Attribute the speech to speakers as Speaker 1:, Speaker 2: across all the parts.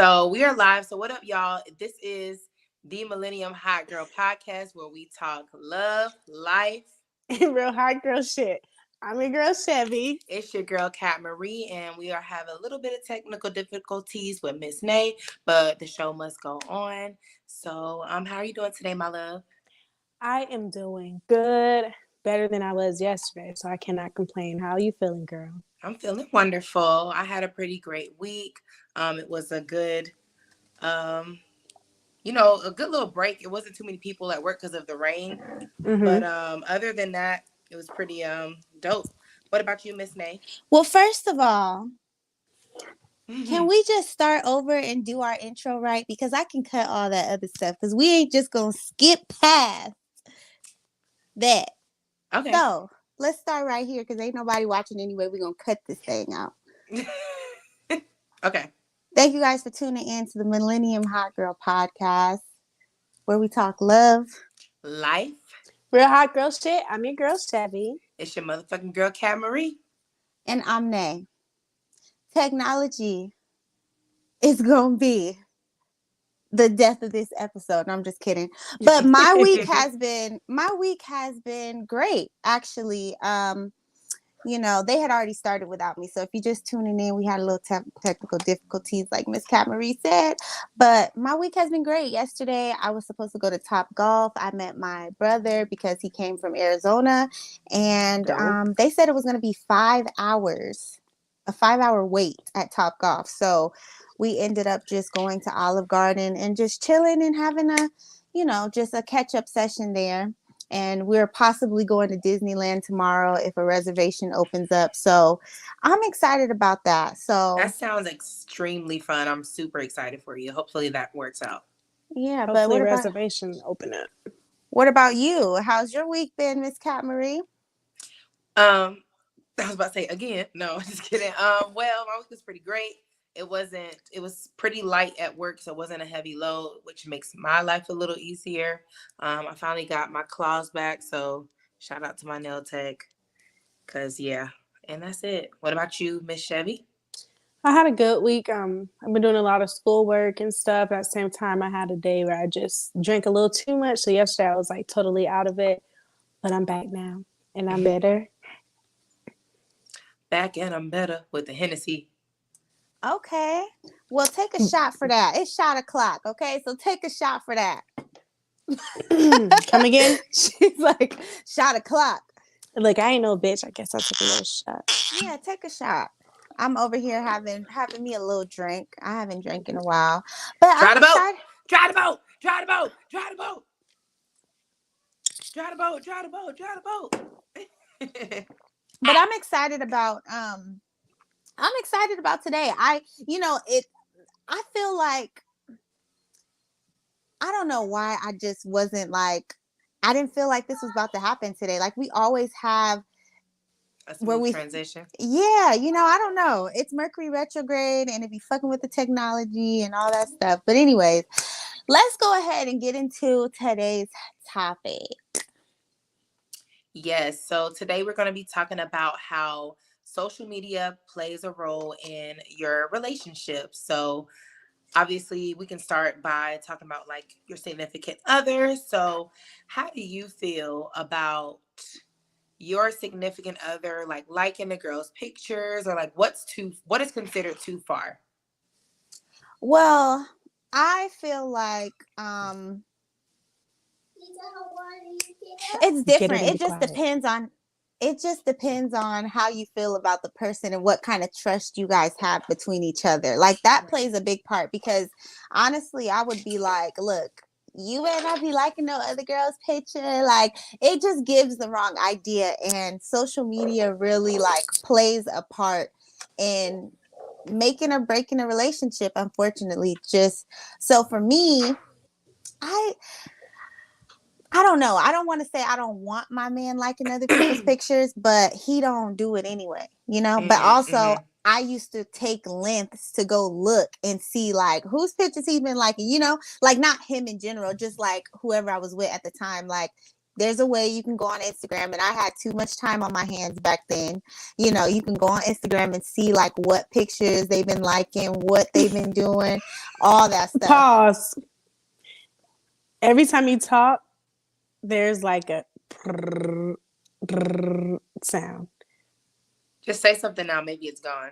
Speaker 1: So we are live. So what up, y'all? This is the Millennium Hot Girl Podcast where we talk love, life,
Speaker 2: and real hot girl shit. I'm your girl Chevy.
Speaker 1: It's your girl Kat Marie, and we are having a little bit of technical difficulties with Miss Nay, but the show must go on. So, how are you doing today, my love?
Speaker 2: I am doing good, better than I was yesterday, so I cannot complain. How are you feeling, girl?
Speaker 1: I'm feeling wonderful. I had a pretty great week. It was a good, a good little break. It wasn't too many people at work because of the rain, but other than that, it was pretty dope. What about you, Miss Nay?
Speaker 3: Well, first of all, can we just start over and do our intro right? Because I can cut all that other stuff because we ain't just going to skip past that.
Speaker 1: Okay.
Speaker 3: So let's start right here because ain't nobody watching anyway. We're going to cut this thing out.
Speaker 1: Okay.
Speaker 3: Thank you guys for tuning in to the Millennium Hot Girl Podcast where we talk love,
Speaker 1: life,
Speaker 2: real hot girl shit. I'm your girl Chevy.
Speaker 1: It's your motherfucking girl Kat Marie.
Speaker 3: And I'm Nay. Technology is going to be the death of this episode. No, I'm just kidding. But my week has been great, actually. They had already started without me. So if you're just tuning in, we had a little technical difficulties, like Miss Kat Marie said. But my week has been great. Yesterday, I was supposed to go to Top Golf. I met my brother because he came from Arizona. And they said it was going to be 5 hours, a 5-hour wait at Top Golf. So we ended up just going to Olive Garden and just chilling and having just a catch-up session there. And we're possibly going to Disneyland tomorrow if a reservation opens up. So I'm excited about that. So
Speaker 1: that sounds extremely fun. I'm super excited for you. Hopefully that works out.
Speaker 3: Yeah,
Speaker 2: hopefully
Speaker 3: but what
Speaker 2: reservation open up.
Speaker 3: What about you? How's your week been, Miss Kat Marie?
Speaker 1: I was about to say again. No, just kidding. Well, my week was pretty great. It was pretty light at work, so it wasn't a heavy load, which makes my life a little easier. I finally got my claws back, so shout out to my nail tech. Cause yeah, and that's it. What about you, Miss Chevy?
Speaker 2: I had a good week. I've been doing a lot of schoolwork and stuff. At the same time, I had a day where I just drank a little too much. So yesterday I was like totally out of it, but I'm back now and I'm better.
Speaker 1: Back and I'm better with the Hennessy.
Speaker 3: Okay. Well, take a shot for that. It's shot o'clock. Okay. So take a shot for that.
Speaker 2: Come again?
Speaker 3: She's like, shot o'clock.
Speaker 2: Like, I ain't no bitch. I guess I'll take a little shot.
Speaker 3: Yeah, take a shot. I'm over here having me a little drink. I haven't drank in a while. But
Speaker 1: Try the boat. Try the boat. Try the boat. Try the boat. Try the boat. Try the boat. Try the boat.
Speaker 3: But I'm excited about today. I feel like I don't know why I just wasn't like I didn't feel like this was about to happen today. Like we always have
Speaker 1: a smooth transition.
Speaker 3: Yeah, I don't know. It's Mercury retrograde and it be fucking with the technology and all that stuff. But anyways, let's go ahead and get into today's topic.
Speaker 1: Yes, so today we're going to be talking about how social media plays a role in your relationship. So obviously we can start by talking about like your significant other. So how do you feel about your significant other like liking the girl's pictures, or like what is considered too far?
Speaker 3: Well, I feel like it's different. It just depends on how you feel about the person and what kind of trust you guys have between each other. Like that plays a big part, because honestly, I would be like, look, you better not be liking no other girl's picture. Like it just gives the wrong idea, and social media really like plays a part in making or breaking a relationship, unfortunately. Just so for me, I don't know. I don't want to say I don't want my man liking other people's pictures, but he don't do it anyway, But also, I used to take lengths to go look and see like whose pictures he's been liking, like not him in general, just like whoever I was with at the time. Like There's a way you can go on Instagram, and I had too much time on my hands back then. You know, you can go on Instagram and see like what pictures they've been liking, what they've been doing, all that stuff.
Speaker 2: Pause. Every time you talk, there's like a sound.
Speaker 1: Just say something now. Maybe it's gone.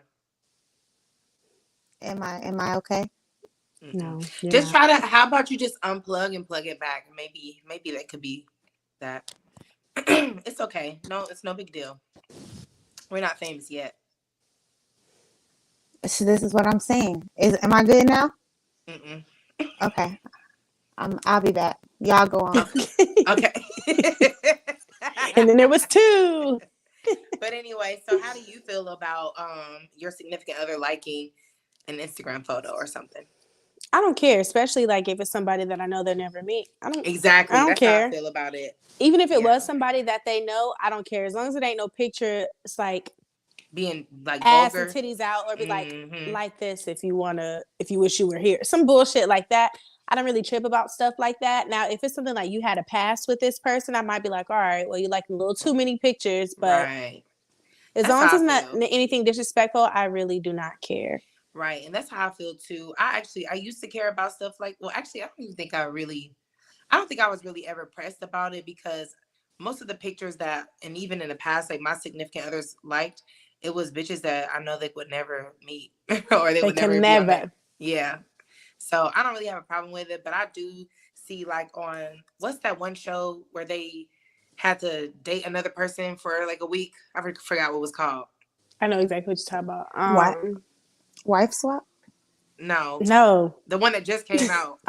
Speaker 3: Am I okay?
Speaker 2: No.
Speaker 1: Just try to. How about you just unplug and plug it back? Maybe that could be that. It's okay. No, it's no big deal. We're not famous yet.
Speaker 3: So this is what I'm saying. Am I good now?
Speaker 1: Mm-mm.
Speaker 3: Okay. I'll be back. Y'all go on.
Speaker 1: Okay.
Speaker 2: And then there was 2.
Speaker 1: But anyway, so how do you feel about your significant other liking an Instagram photo or something?
Speaker 2: I don't care, especially like if it's somebody that I know they'll never meet. I don't
Speaker 1: That's
Speaker 2: care.
Speaker 1: How I feel about it.
Speaker 2: Even if it was somebody that they know, I don't care. As long as it ain't no picture, it's like
Speaker 1: being like
Speaker 2: ass
Speaker 1: vulgar.
Speaker 2: and titties out, or be like this if you wish you were here. Some bullshit like that. I don't really trip about stuff like that. Now, if it's something like you had a past with this person, I might be like, all right, well, you like a little too many pictures, but as long as it's not anything disrespectful, I really do not care.
Speaker 1: Right. And that's how I feel too. I used to care about stuff like, well, actually, I don't think I was really ever pressed about it, because most of the pictures that, and even in the past, like my significant others liked, it was bitches that I know they would never meet or they would never. Yeah. So I don't really have a problem with it, but I do see like on, what's that one show where they had to date another person for like a week? I forgot what it was called.
Speaker 2: I know exactly what you're talking about.
Speaker 3: Wife swap?
Speaker 2: No.
Speaker 1: The one that just came out.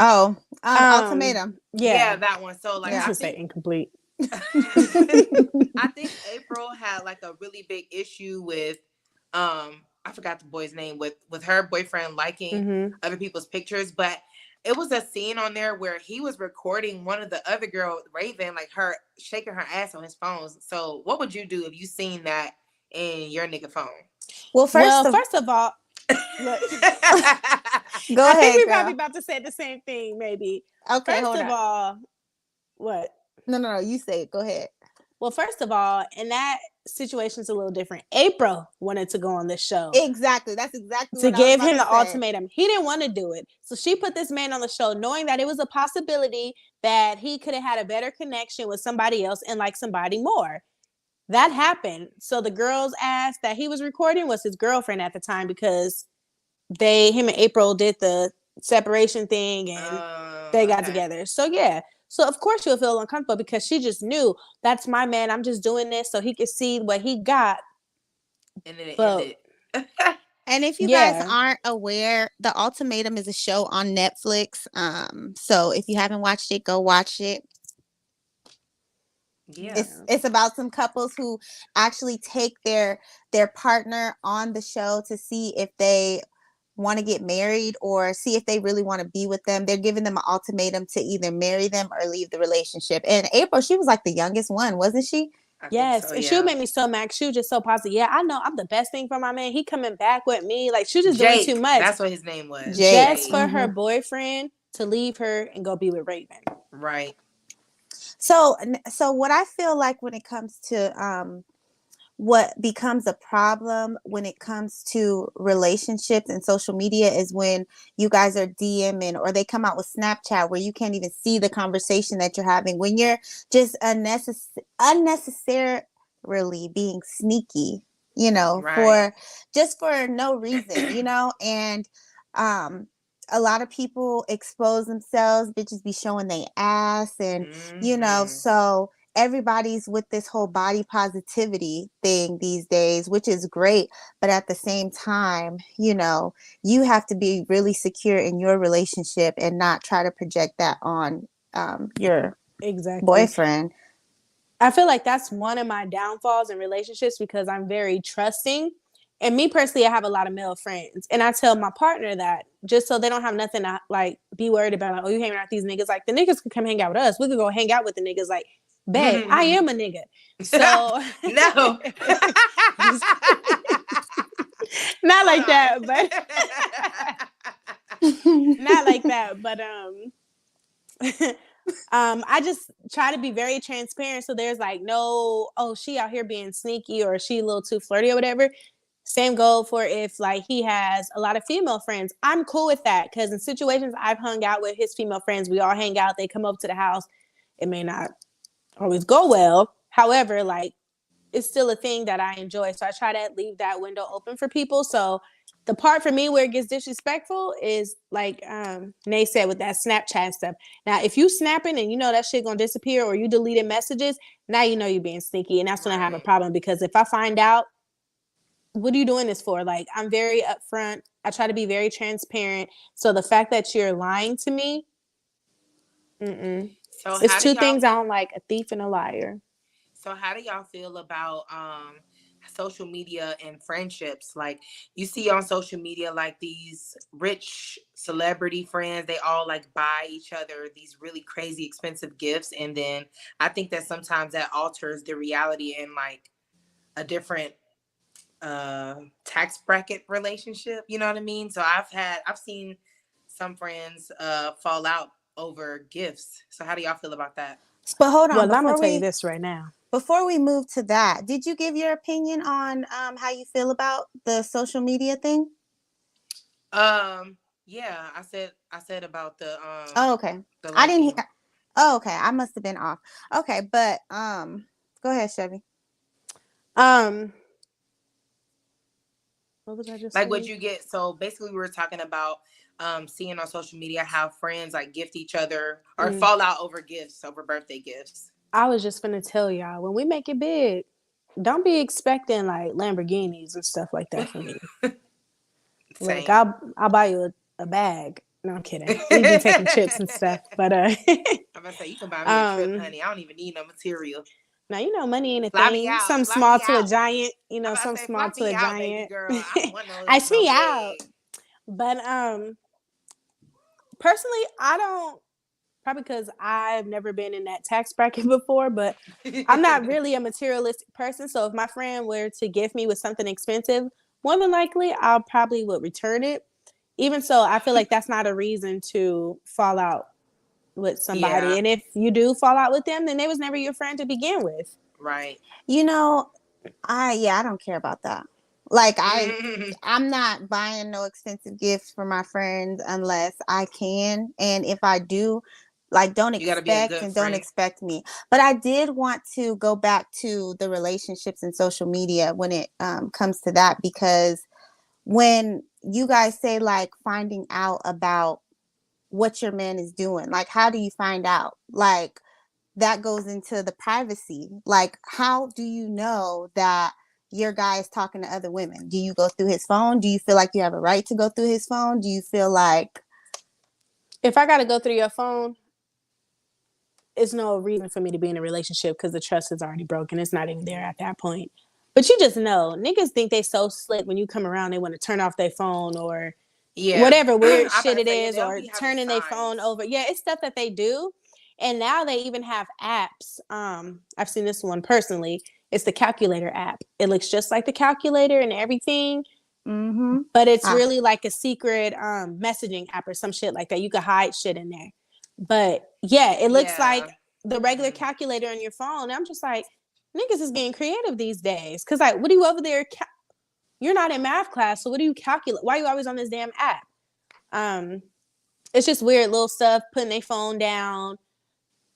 Speaker 3: Ultimatum.
Speaker 1: Yeah, that one. So like,
Speaker 2: I say incomplete.
Speaker 1: I think April had like a really big issue with, I forgot the boy's name, with her boyfriend liking other people's pictures, but it was a scene on there where he was recording one of the other girl, Raven, like her shaking her ass on his phone. So what would you do if you seen that in your nigga phone?
Speaker 2: Well, first of all, look,
Speaker 3: go ahead.
Speaker 2: I think we're probably about to say the same thing, maybe.
Speaker 3: Okay,
Speaker 2: first of all, what?
Speaker 3: No, you say it. Go ahead.
Speaker 2: Well, first of all, in that situation's a little different. April wanted to go on this show.
Speaker 3: Exactly. That's exactly
Speaker 2: to give him the ultimatum. He didn't want to do it. So she put this man on the show knowing that it was a possibility that he could have had a better connection with somebody else and like somebody more. That happened. So the girl's ass that he was recording was his girlfriend at the time, because him and April did the separation thing and they got together. So yeah. So of course she'll feel uncomfortable, because she just knew that's my man. I'm just doing this so he could see what he got.
Speaker 1: And then it ended.
Speaker 3: And if you guys aren't aware, The Ultimatum is a show on Netflix. So if you haven't watched it, go watch it. Yeah. It's about some couples who actually take their partner on the show to see if they want to get married or see if they really want to be with them. They're giving them an ultimatum to either marry them or leave the relationship. And April, she was like the youngest one, wasn't she?
Speaker 2: Yes, so, and she would make me so mad. She was just so positive. Yeah, I know I'm the best thing for my man. He coming back with me. Like, she was just doing too much.
Speaker 1: That's what his name was.
Speaker 2: Just for her boyfriend to leave her and go be with Raven.
Speaker 1: Right.
Speaker 3: So what I feel like when it comes to what becomes a problem when it comes to relationships and social media is when you guys are DMing or they come out with Snapchat where you can't even see the conversation that you're having, when you're just unnecessarily being sneaky, you know, for no reason, you know, and a lot of people expose themselves, bitches be showing their ass and, you know, so everybody's with this whole body positivity thing these days, which is great. But at the same time, you know, you have to be really secure in your relationship and not try to project that on your boyfriend.
Speaker 2: I feel like that's one of my downfalls in relationships, because I'm very trusting. And me personally, I have a lot of male friends. And I tell my partner that just so they don't have nothing to like be worried about. Like, oh, you hanging out with these niggas. Like, the niggas could come hang out with us. We could go hang out with the niggas. Like, babe, I am a nigga. So
Speaker 1: no.
Speaker 2: Not like that, but not like that. But I just try to be very transparent. So there's like no, oh, she out here being sneaky or she a little too flirty or whatever. Same goal for if like he has a lot of female friends. I'm cool with that because in situations I've hung out with his female friends, we all hang out. They come up to the house. It may not always go well. However, like it's still a thing that I enjoy. So I try to leave that window open for people. So the part for me where it gets disrespectful is like Nay said with that Snapchat and stuff. Now, if you snapping and you know that shit gonna disappear or you deleted messages, now you know you're being sneaky. And that's when I have a problem because if I find out, what are you doing this for? Like, I'm very upfront. I try to be very transparent. So the fact that you're lying to me,
Speaker 1: So
Speaker 2: it's
Speaker 1: how do
Speaker 2: two
Speaker 1: y'all
Speaker 2: things I don't like, a thief and a liar.
Speaker 1: So how do y'all feel about social media and friendships? Like you see on social media, like these rich celebrity friends, they all like buy each other these really crazy expensive gifts. And then I think that sometimes that alters the reality in like a different tax bracket relationship. You know what I mean? So I've seen some friends fall out over gifts. So how do y'all feel about that?
Speaker 3: But hold on,
Speaker 2: Well, I'm gonna tell you this right now.
Speaker 3: before we move to that, did you give your opinion on how you feel about the social media thing?
Speaker 1: Yeah, I said about the
Speaker 3: Oh, okay.
Speaker 1: the
Speaker 3: I didn't
Speaker 1: liking.
Speaker 3: hear. Oh, okay. I must have been off. Okay, but go ahead, Chevy.
Speaker 2: Um, what was I just
Speaker 1: Like
Speaker 2: saying?
Speaker 1: what you get. So basically we were talking about seeing on social media how friends like gift each other or fall out over gifts, over birthday gifts.
Speaker 2: I was just gonna tell y'all when we make it big, don't be expecting like Lamborghinis and stuff like that from me. Look,
Speaker 1: Same.
Speaker 2: I'll buy you a bag. No, I'm kidding. We be taking trips and stuff, but
Speaker 1: I'm gonna say you can buy me a trip, honey. I don't even need no material.
Speaker 2: now you know money ain't a
Speaker 1: Fly me
Speaker 2: thing.
Speaker 1: out.
Speaker 2: Some
Speaker 1: Fly
Speaker 2: small
Speaker 1: me
Speaker 2: to a
Speaker 1: out.
Speaker 2: giant, you
Speaker 1: I'm
Speaker 2: know,
Speaker 1: about
Speaker 2: some
Speaker 1: to say
Speaker 2: small
Speaker 1: fly
Speaker 2: to a
Speaker 1: me out, baby
Speaker 2: giant.
Speaker 1: girl. I don't want
Speaker 2: Ice
Speaker 1: no
Speaker 2: me out.
Speaker 1: bag.
Speaker 2: But personally, I don't probably because I've never been in that tax bracket before, but I'm not really a materialistic person. So if my friend were to gift me with something expensive, more than likely I'll probably would return it. Even so, I feel like that's not a reason to fall out with somebody.
Speaker 1: Yeah.
Speaker 2: And if you do fall out with them, then they was never your friend to begin with.
Speaker 1: Right.
Speaker 3: You know, I don't care about that. Like I'm not buying no expensive gifts for my friends unless I can, and if I do, like don't
Speaker 1: You gotta be a
Speaker 3: expect
Speaker 1: good
Speaker 3: and don't
Speaker 1: friend.
Speaker 3: expect me. But I did want to go back to the relationships and social media when it comes to that, because when you guys say like finding out about what your man is doing, like how do you find out? Like that goes into the privacy. Like, how do you know that your guy is talking to other women? Do you go through his phone? Do you feel like you have a right to go through his phone? Do you feel like
Speaker 2: If I got to go through your phone, it's no reason for me to be in a relationship because the trust is already broken. It's not even there at that point. But you just know, niggas think they so slick when you come around, they want to turn off their phone or
Speaker 1: Yeah.
Speaker 2: whatever weird
Speaker 1: I'm
Speaker 2: shit
Speaker 1: about to
Speaker 2: it
Speaker 1: say, yeah,
Speaker 2: is,
Speaker 1: they'll
Speaker 2: or
Speaker 1: be having
Speaker 2: turning their phone
Speaker 1: signs.
Speaker 2: over. Yeah, it's stuff that they do. And now they even have apps. I've seen this one personally. It's the calculator app. It looks just like the calculator and everything, but it's
Speaker 3: ah,
Speaker 2: really like a secret messaging app or some shit like that. You could hide shit in there. But yeah, it looks like
Speaker 1: Yeah.
Speaker 2: the regular calculator on your phone. And I'm just like, niggas is getting creative these days. Cause like, what are you over there? You're not in math class, so what do you calculate? Why are you always on this damn app? Um, it's just weird little stuff, putting their phone down,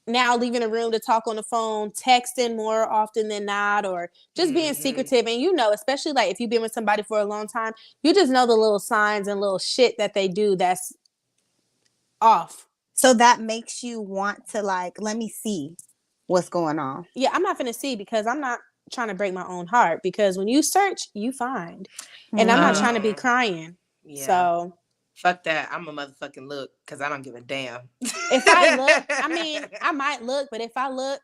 Speaker 2: now leaving a room to talk on the phone, texting more often than not, or just being secretive. And you know, especially like if you've been with somebody for a long time, you just know the little signs and little shit that they do that's off.
Speaker 3: so that makes you want to like, let me see what's going on.
Speaker 2: Yeah, I'm not gonna see because I'm not trying to break my own heart because when you search, you find. And I'm not trying to be crying.
Speaker 1: Yeah.
Speaker 2: So
Speaker 1: Fuck that. I'm a motherfucking look because I don't give a damn.
Speaker 2: if I look, I mean, I might look, but if I look,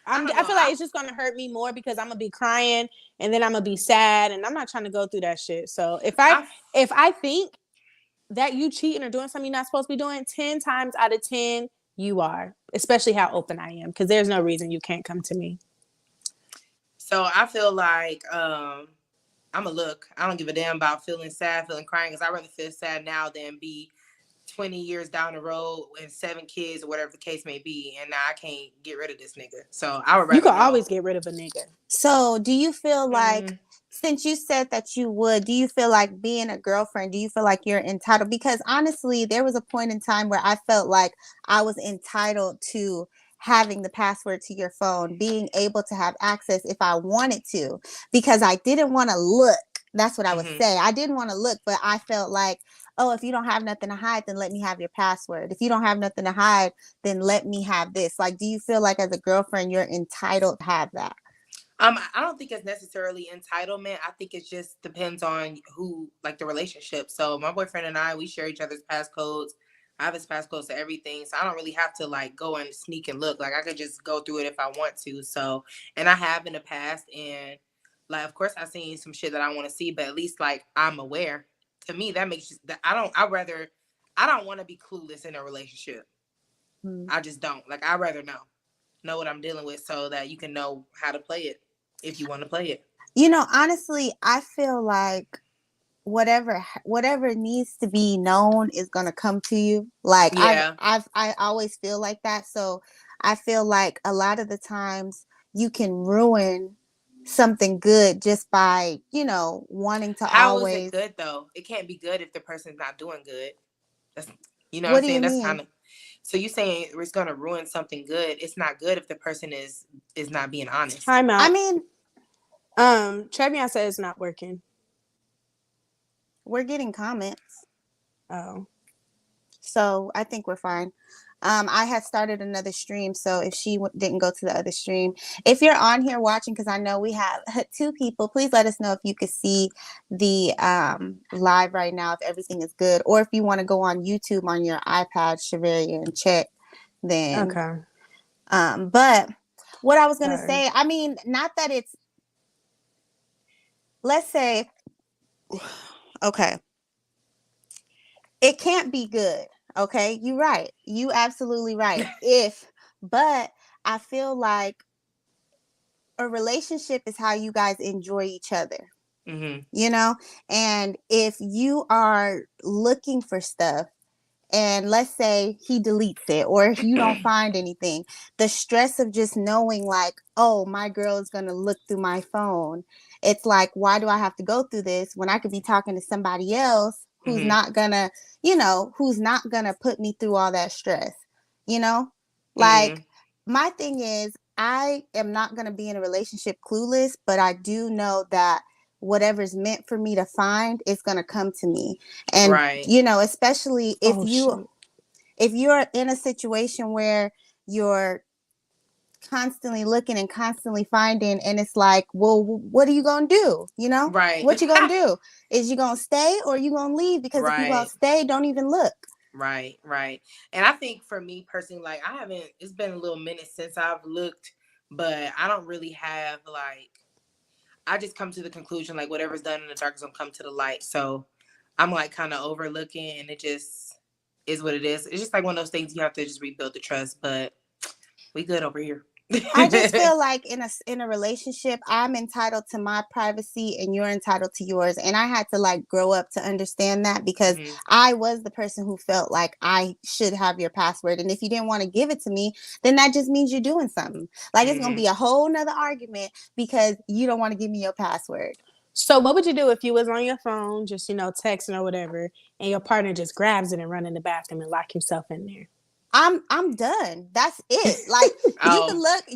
Speaker 1: I don't
Speaker 2: I
Speaker 1: know.
Speaker 2: feel like it's just gonna hurt me more because I'm gonna be crying and then I'm gonna be sad and I'm not trying to go through that shit. So if I think that you cheating or doing something you're not supposed to be doing, 10 times out of 10, you are. Especially how open I am, because there's no reason you can't come to me.
Speaker 1: So I feel like I'm a look. I don't give a damn about feeling sad, feeling crying, because I'd rather feel sad now than be 20 years down the road and 7 kids or whatever the case may be, and now I can't get rid of this nigga. So I would rather
Speaker 2: You can
Speaker 1: know.
Speaker 2: always get rid of a nigga.
Speaker 3: So do you feel like, since you said that you would, do you feel like being a girlfriend, do you feel like you're entitled? Because honestly, there was a point in time where I felt like I was entitled to having the password to your phone, being able to have access if I wanted to, because I didn't want to look. That's what I would say. I didn't want to look, but I felt like, oh, if you don't have nothing to hide, then let me have your password. If you don't have nothing to hide, then let me have this. Like, do you feel like as a girlfriend, you're entitled to have that?
Speaker 1: I don't think it's necessarily entitlement. I think it just depends on who, like the relationship. So my boyfriend and I, we share each other's passcodes. I have his passcodes to everything. So I don't really have to like go and sneak and look. Like I could just go through it if I want to. So, and I have in the past, and like, of course I've seen some shit that I want to see, but at least like I'm aware. To me, that makes just that I don't want to be clueless in a relationship. I just don't. Like I'd rather know what I'm dealing with so that you can know how to play it if you want to play it.
Speaker 3: You know, honestly, I feel like whatever needs to be known is gonna come to you. Like
Speaker 1: Yeah.
Speaker 3: I always feel like that. So I feel like a lot of the times you can ruin something good just by, wanting to
Speaker 1: How is it
Speaker 3: always.
Speaker 1: good though? It can't be good if the person's not doing good. That's you know what
Speaker 3: What
Speaker 1: I'm
Speaker 3: do you
Speaker 1: saying? That's
Speaker 3: mean?
Speaker 1: kind of so you saying it's gonna ruin something good. It's not good if the person is not being honest.
Speaker 2: Time out.
Speaker 3: I mean,
Speaker 2: Chevy said it's not working.
Speaker 3: we're getting comments.
Speaker 2: Oh.
Speaker 3: So I think we're fine. I had started another stream, so if she didn't go to the other stream, if you're on here watching, because I know we have 2 people, please let us know if you could see the live right now, if everything is good, or if you want to go on YouTube on your iPad, Chevy, and check. Then,
Speaker 2: okay.
Speaker 3: But what I was gonna say, I mean, not that it's. Let's say, okay, it can't be good. Okay, you're right. You absolutely right. But I feel like a relationship is how you guys enjoy each other. And if you are looking for stuff, and let's say he deletes it or you don't find anything, the stress of just knowing like, oh, my girl is going to look through my phone. It's like, why do I have to go through this when I could be talking to somebody else who's not gonna, who's not gonna put me through all that stress, like my thing is, I am not gonna be in a relationship clueless, but I do know that whatever's meant for me to find is going to come to me. And especially if you're in a situation where you're constantly looking and constantly finding, and it's like, well, what are you going to do?
Speaker 1: Right.
Speaker 3: What you going to do? Is you going to stay or you going to leave? Because if you're going to stay, don't even look.
Speaker 1: Right. And I think for me personally, like it's been a little minute since I've looked, but I don't really have like, I just come to the conclusion like whatever's done in the dark is gonna come to the light. So I'm like kind of overlooking, and it just is what it is. It's just like one of those things you have to just rebuild the trust. But we good over here.
Speaker 3: I just feel like in a relationship, I'm entitled to my privacy and you're entitled to yours. And I had to like grow up to understand that, because I was the person who felt like I should have your password. And if you didn't want to give it to me, then that just means you're doing something. Like it's going to be a whole nother argument because you don't want to give me your password.
Speaker 2: So what would you do if you was on your phone, just, texting or whatever, and your partner just grabs it and run in the bathroom and lock himself in there?
Speaker 3: I'm done. That's it. Like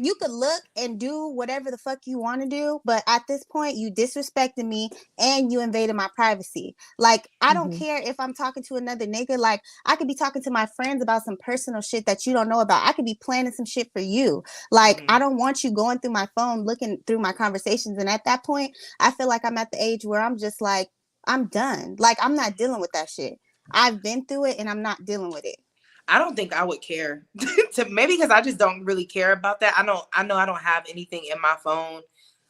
Speaker 3: you could look and do whatever the fuck you want to do, but at this point you disrespected me and you invaded my privacy. Like I don't care if I'm talking to another nigga. Like I could be talking to my friends about some personal shit that you don't know about. I could be planning some shit for you. Like I don't want you going through my phone looking through my conversations, and at that point I feel like I'm at the age where I'm just like, I'm done. Like I'm not dealing with that shit. I've been through it and I'm not dealing with it.
Speaker 1: I don't think I would care. Maybe because I just don't really care about that. I know I don't have anything in my phone.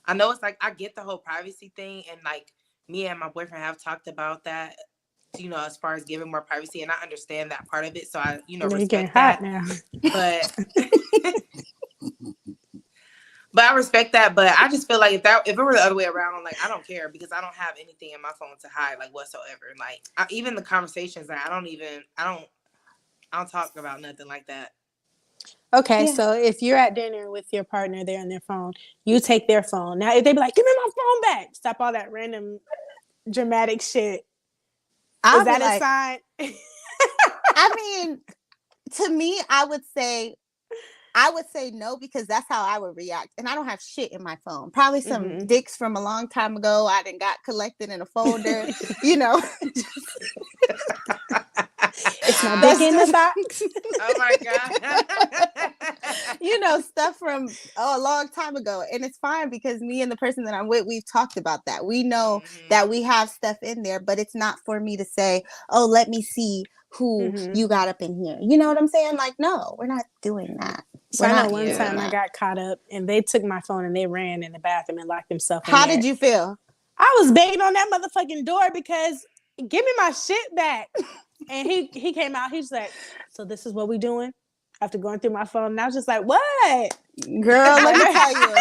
Speaker 1: I know it's like I get the whole privacy thing, and like me and my boyfriend have talked about that, as far as giving more privacy, and I understand that part of it. So I, respect that.
Speaker 2: Now.
Speaker 1: But I respect that. But I just feel like if it were the other way around, I'm like, I don't care because I don't have anything in my phone to hide, like whatsoever. Like even the conversations, like, I don't talk about nothing like that.
Speaker 2: Okay,
Speaker 3: Yeah.
Speaker 2: so if you're at dinner with your partner, they're on their phone, you take their phone. Now, if they be like, give me my phone back, stop all that random dramatic shit.
Speaker 3: I'll
Speaker 2: Is
Speaker 3: be
Speaker 2: that a
Speaker 3: like,
Speaker 2: sign?
Speaker 3: I mean, to me, I would say no because that's how I would react. And I don't have shit in my phone. Probably some dicks from a long time ago. I done got collected in a folder, you know.
Speaker 2: It's no dick in the box.
Speaker 1: Oh my God.
Speaker 3: You know, stuff from a long time ago. And it's fine because me and the person that I'm with, we've talked about that. We know that we have stuff in there, but it's not for me to say, oh, let me see who you got up in here. You know what I'm saying? Like, no, we're not doing that.
Speaker 2: So I know one time I got caught up and they took my phone and they ran in the bathroom and locked themselves in there.
Speaker 3: How did you feel?
Speaker 2: I was banging on that motherfucking door because give me my shit back. And he came out. He's like, so this is what we doing? After going through my phone. And I was just like, what?
Speaker 3: Girl, let me tell you.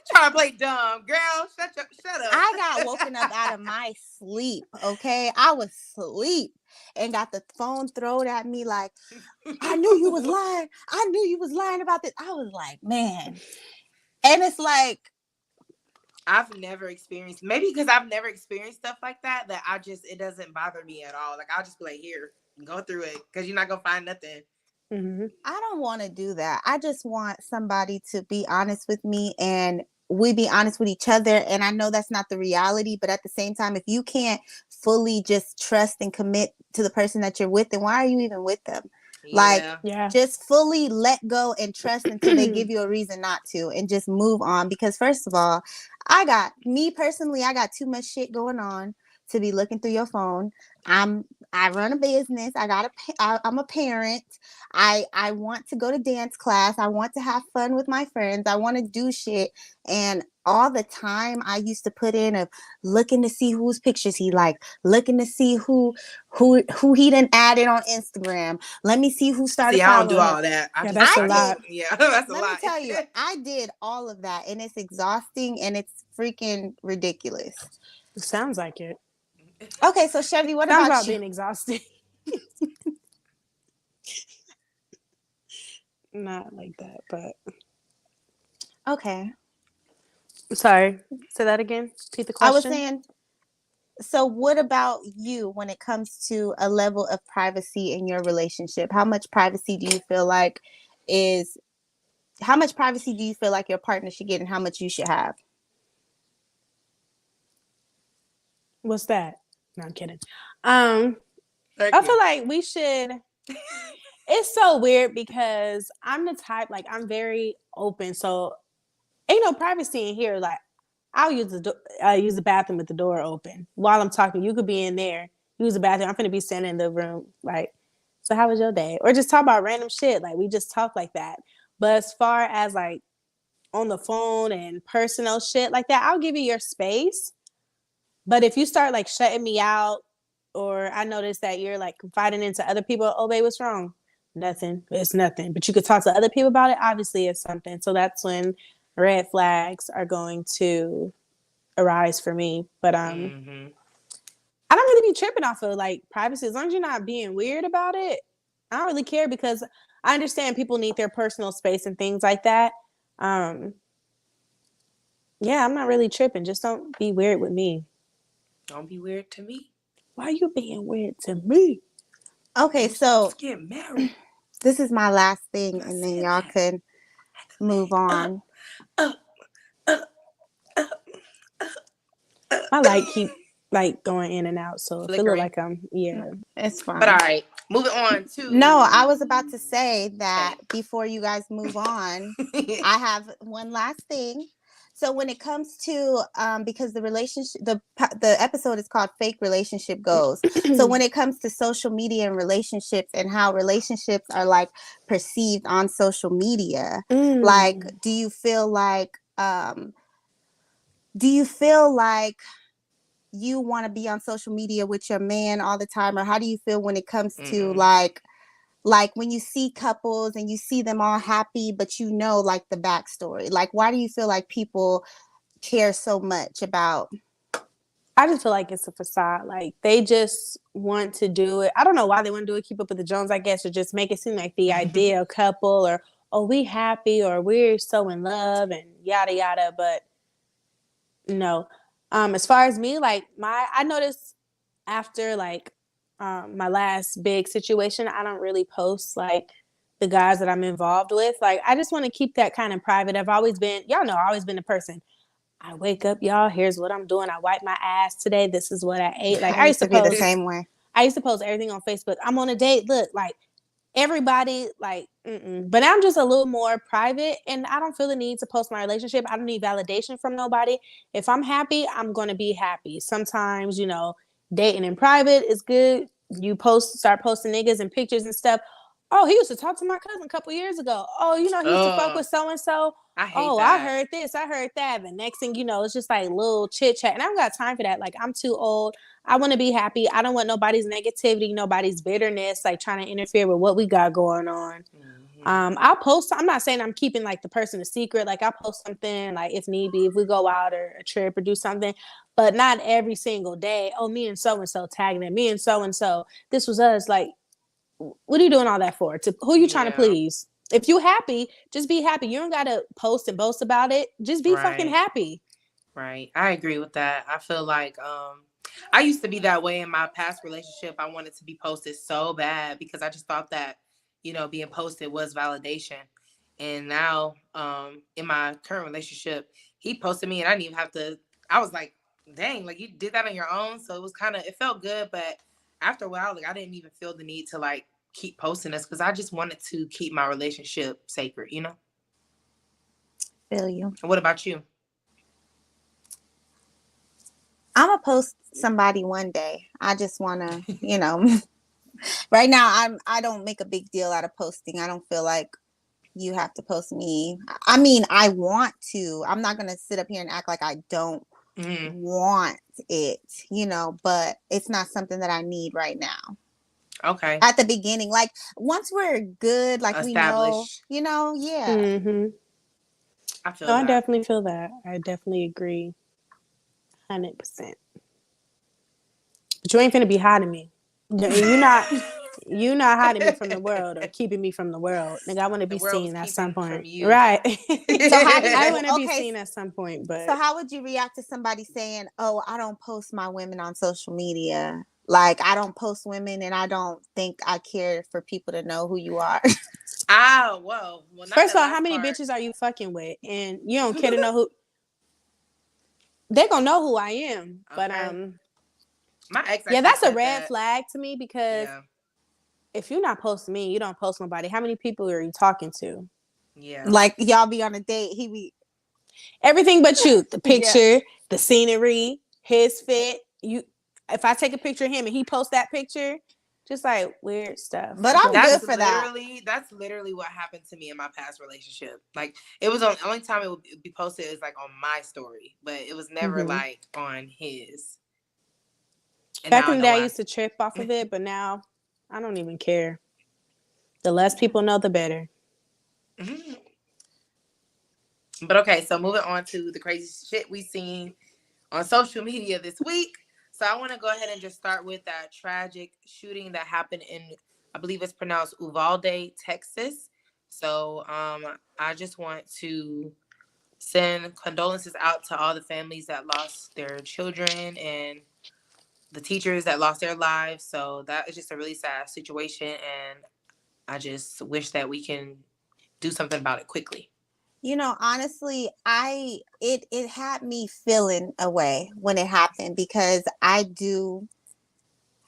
Speaker 1: Trying to play dumb. Girl, shut up.
Speaker 3: I got woken up out of my sleep, okay? I was asleep and got the phone thrown at me like, I knew you was lying. I knew you was lying about this. I was like, man. And it's like,
Speaker 1: I've never experienced, maybe because I've never experienced stuff like that, it doesn't bother me at all. Like, I'll just be like, here, go through it because you're not going to find nothing.
Speaker 3: I don't want to do that. I just want somebody to be honest with me and we be honest with each other. And I know that's not the reality, but at the same time, if you can't fully just trust and commit to the person that you're with, then why are you even with them? Just fully let go and trust until they give you a reason not to, and just move on. Because first of all, I got too much shit going on to be looking through your phone. I run a business. I'm a parent. I want to go to dance class. I want to have fun with my friends. I want to do shit. And all the time I used to put in of looking to see whose pictures he liked, looking to see who he done added on Instagram. Let me see who started following.
Speaker 1: I don't do all that.
Speaker 2: That's a lot.
Speaker 1: Yeah, that's a lot.
Speaker 3: Let me tell you, I did all of that, and it's exhausting, and it's freaking ridiculous.
Speaker 2: It sounds like it.
Speaker 3: Okay, so Chevy, what about you?
Speaker 2: Being exhausting? Not like that, but
Speaker 3: okay.
Speaker 2: Sorry, say that again. Repeat the question.
Speaker 3: I was saying, so what about you when it comes to a level of privacy in your relationship? How much privacy do you feel like your partner should get, and how much you should have?
Speaker 2: What's that? No, I'm kidding. I feel like we should. It's so weird because I'm the type, like, I'm very open, so ain't no privacy in here. Like, I'll use the bathroom with the door open while I'm talking. You could be in there, use the bathroom. I'm gonna be sitting in the room, like, so how was your day? Or just talk about random shit. Like, we just talk like that. But as far as like on the phone and personal shit like that, I'll give you your space. But if you start like shutting me out, or I notice that you're like confiding into other people, oh babe, what's wrong? Nothing. It's nothing. But you could talk to other people about it. Obviously, it's something. So that's when red flags are going to arise for me. But I don't really be tripping off of like privacy. As long as you're not being weird about it, I don't really care, because I understand people need their personal space and things like that. Yeah, I'm not really tripping. Just don't be weird with me.
Speaker 1: Don't be weird to me.
Speaker 2: Why are you being weird to me?
Speaker 3: Okay, so
Speaker 1: get married.
Speaker 3: This is my last thing, and then y'all can move on.
Speaker 2: My light keep like going in and out, so I feel like
Speaker 3: it's fine.
Speaker 1: But all right, moving on to.
Speaker 3: No, I was about to say that before you guys move on, I have one last thing. So when it comes to because the relationship, the episode is called Fake Relationship Goals. So when it comes to social media and relationships and how relationships are like perceived on social media, like do you feel like you want to be on social media with your man all the time, or how do you feel when it comes to like Like when you see couples and you see them all happy, but you know, like the backstory. Like, why do you feel like people care so much about?
Speaker 2: I just feel like it's a facade. Like they just want to do it. I don't know why they want to do it. Keep up with the Jones, I guess, or just make it seem like the ideal couple, or oh, we happy, or we're so in love, and yada yada. But no, as far as me, like I noticed after like my last big situation, I don't really post like the guys that I'm involved with. Like I just want to keep that kind of private. I've always been, y'all know, I've always been the person. I wake up, y'all. Here's what I'm doing. I wipe my ass today. This is what I ate. Like
Speaker 3: I used to be the same way.
Speaker 2: I used to post everything on Facebook. I'm on a date. Look, like everybody, like, but I'm just a little more private, and I don't feel the need to post my relationship. I don't need validation from nobody. If I'm happy, I'm gonna be happy. Sometimes, you know, dating in private is good. You start posting niggas and pictures and stuff. Oh, he used to talk to my cousin a couple years ago. Oh, you know, he used to fuck with so and so.
Speaker 1: I hate
Speaker 2: Oh,
Speaker 1: that.
Speaker 2: I heard this, I heard that. The next thing you know, it's just like little chit chat. And I don't got time for that. Like, I'm too old. I want to be happy. I don't want nobody's negativity, nobody's bitterness, like trying to interfere with what we got going on. I'll post. I'm not saying I'm keeping like the person a secret. Like I'll post something, like if need be, if we go out or a trip or do something, but not every single day. Oh, me and so tagging it. Me and so. This was us. Like, what are you doing all that for? To who are you trying to please? If you happy, just be happy. You don't gotta post and boast about it. Just be fucking happy.
Speaker 1: Right. I agree with that. I feel like I used to be that way in my past relationship. I wanted to be posted so bad because I just thought that, you know, being posted was validation. And now in my current relationship, he posted me and I didn't even have to. I was like, dang, like you did that on your own. So it was it felt good. But after a while, like I didn't even feel the need to like keep posting this because I just wanted to keep my relationship sacred, you know?
Speaker 3: Feel you.
Speaker 1: What about you?
Speaker 3: I'm gonna post somebody one day. I just wanna, you know, right now I don't make a big deal out of posting. I don't feel like you have to post me. I mean, I want to. I'm not gonna sit up here and act like I don't want it, you know, but it's not something that I need right now.
Speaker 1: Okay.
Speaker 3: At the beginning, like once we're good, like we know, you know, yeah.
Speaker 1: I feel that.
Speaker 2: I definitely feel that. I definitely agree. 100%. But you ain't finna be hiding me. You're not hiding me from the world or keeping me from the world. Nigga, I want to be seen at some point. Right.
Speaker 3: So
Speaker 2: I want to be seen at some point. But
Speaker 3: so how would you react to somebody saying, "Oh, I don't post my women on social media. Like I don't post women, and I don't think I care for people to know who you are."
Speaker 1: Well,
Speaker 2: first of all, how many bitches are you fucking with, and you don't care to know who? They're gonna know who I am, but
Speaker 1: my ex.
Speaker 2: Yeah, that's a red flag to me because if you're not posting me, you don't post nobody. How many people are you talking to?
Speaker 1: Yeah,
Speaker 3: like y'all be on a date, he be
Speaker 2: everything but you. The picture, the scenery, his fit. You, if I take a picture of him and he posts that picture, just like weird stuff.
Speaker 3: But I'm good for that.
Speaker 1: That's literally what happened to me in my past relationship. Like it was the only time it would be posted is like on my story, but it was never like on his.
Speaker 2: And back in the day, I used to trip off of it, but now I don't even care. The less people know, the better.
Speaker 1: But okay, so moving on to the crazy shit we seen on social media this week. So I want to go ahead and just start with that tragic shooting that happened in, I believe it's pronounced Uvalde, Texas. So I just want to send condolences out to all the families that lost their children and the teachers that lost their lives. So that is just a really sad situation. And I just wish that we can do something about it quickly.
Speaker 3: You know, honestly, it had me feeling a way when it happened because I do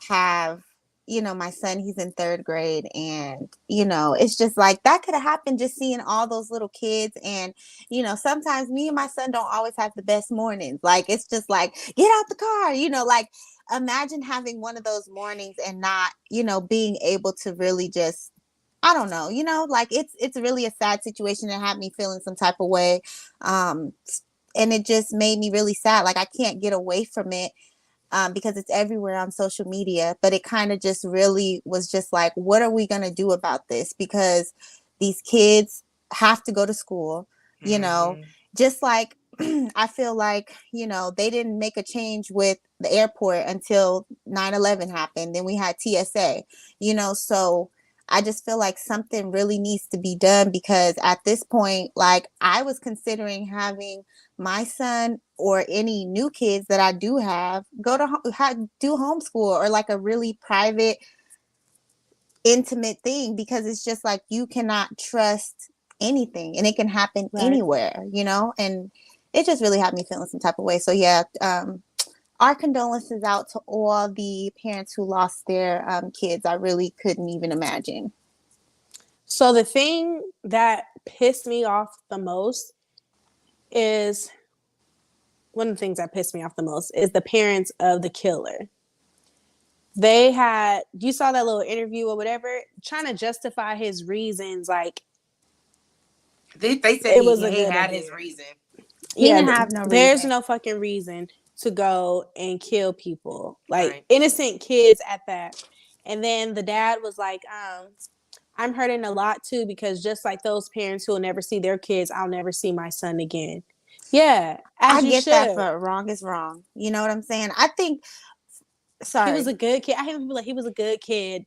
Speaker 3: have, you know, my son, he's in 3rd grade, and, you know, it's just like that could have happened just seeing all those little kids. And, you know, sometimes me and my son don't always have the best mornings. Like, it's just like, get out the car, you know, like imagine having one of those mornings and not, you know, being able to really just, I don't know, you know, like it's really a sad situation that had me feeling some type of way. And it just made me really sad. Like I can't get away from it. because it's everywhere on social media. But it kind of just really was just like, what are we going to do about this? Because these kids have to go to school, you know, just like I feel like, you know, they didn't make a change with the airport until 9/11 happened. Then we had TSA, you know, so I just feel like something really needs to be done, because at this point, like, I was considering having my son or any new kids that I do have go to do homeschool, or like a really private, intimate thing, because it's just like you cannot trust anything, and it can happen anywhere, you know. And it just really had me feeling some type of way. So yeah, our condolences out to all the parents who lost their kids. I really couldn't even imagine.
Speaker 2: So the thing that pissed me off the most is one of the things that pissed me off the most is the parents of the killer. They had, you saw that little interview or whatever, trying to justify his reasons. Like,
Speaker 1: they said he had his reason.
Speaker 3: He didn't have no reason.
Speaker 2: There's no fucking reason to go and kill people, like innocent kids at that. And then the dad was like, I'm hurting a lot too, because just like those parents who will never see their kids, I'll never see my son again. Yeah,
Speaker 3: I get that, but wrong is wrong. You know what I'm saying? I think. Sorry,
Speaker 2: he was a good kid. I hear people like he was a good kid.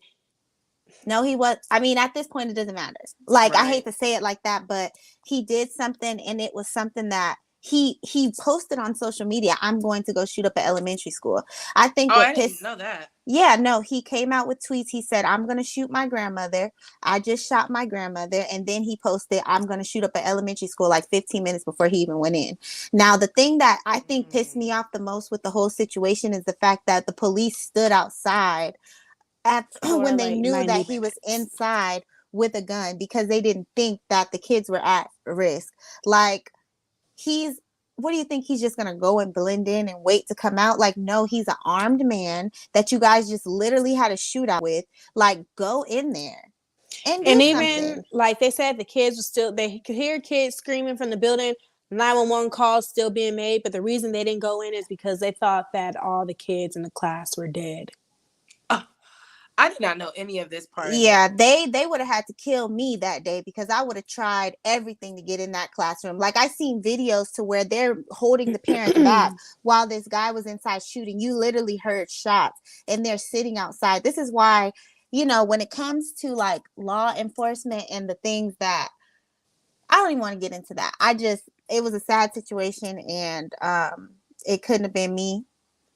Speaker 3: No, he was. I mean, at this point, it doesn't matter. Like, I hate to say it like that, but he did something, and it was something that he posted on social media. I'm going to go shoot up an elementary school. I think.
Speaker 1: I didn't know that.
Speaker 3: Yeah, no, he came out with tweets. He said, I'm going to shoot my grandmother. I just shot my grandmother. And then he posted, I'm going to shoot up an elementary school, like 15 minutes before he even went in. Now, the thing that I think pissed me off the most with the whole situation is the fact that the police stood outside when they knew that he was inside with a gun, because they didn't think that the kids were at risk. Like, what do you think? He's just going to go and blend in and wait to come out? Like, no, he's an armed man that you guys just literally had a shootout with. Like, go in there and
Speaker 2: even like they said, the kids were still, they could hear kids screaming from the building, 911 calls still being made. But the reason they didn't go in is because they thought that all the kids in the class were dead.
Speaker 1: I did not know any of this part.
Speaker 3: Yeah, they would have had to kill me that day, because I would have tried everything to get in that classroom. Like, I seen videos to where they're holding the parents back while this guy was inside shooting. You literally heard shots, and they're sitting outside. This is why, you know, when it comes to like law enforcement and the things that, I don't even want to get into that. It was a sad situation, and it couldn't have been me.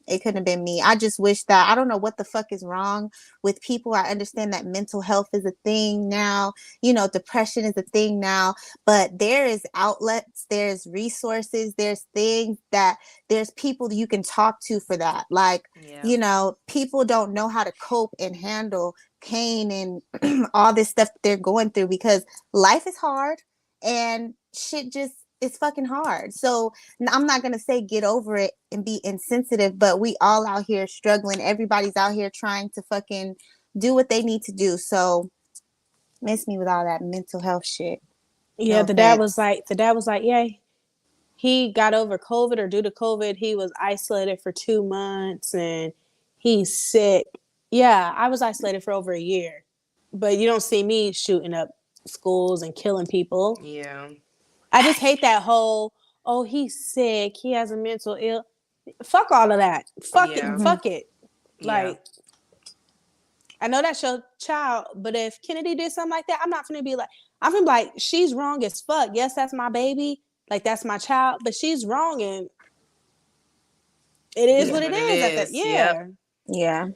Speaker 3: It couldn't have been me. I just wish that, I don't know what the fuck is wrong with people. I understand that mental health is a thing now. You know, depression is a thing now. But there is outlets, there's resources, there's things that, there's people you can talk to for that. Like, you know, people don't know how to cope and handle pain and all this stuff that they're going through, because life is hard and shit just, it's fucking hard. So I'm not going to say get over it and be insensitive, but we all out here struggling. Everybody's out here trying to fucking do what they need to do. So miss me with all that mental health shit.
Speaker 2: Yeah, the dad was like, yeah, he got over COVID, or due to COVID, he was isolated for 2 months and he's sick. Yeah, I was isolated for over a year, but you don't see me shooting up schools and killing people.
Speaker 1: Yeah.
Speaker 2: I just hate that whole, oh, he's sick, he has a mental ill. Fuck all of that. Fuck it. Fuck it. Like, I know that's your child, but if Kennedy did something like that, I'm not gonna be like, I'm gonna be like, she's wrong as fuck. Yes, that's my baby. Like, that's my child, but she's wrong, and it is what it is.
Speaker 3: Yeah.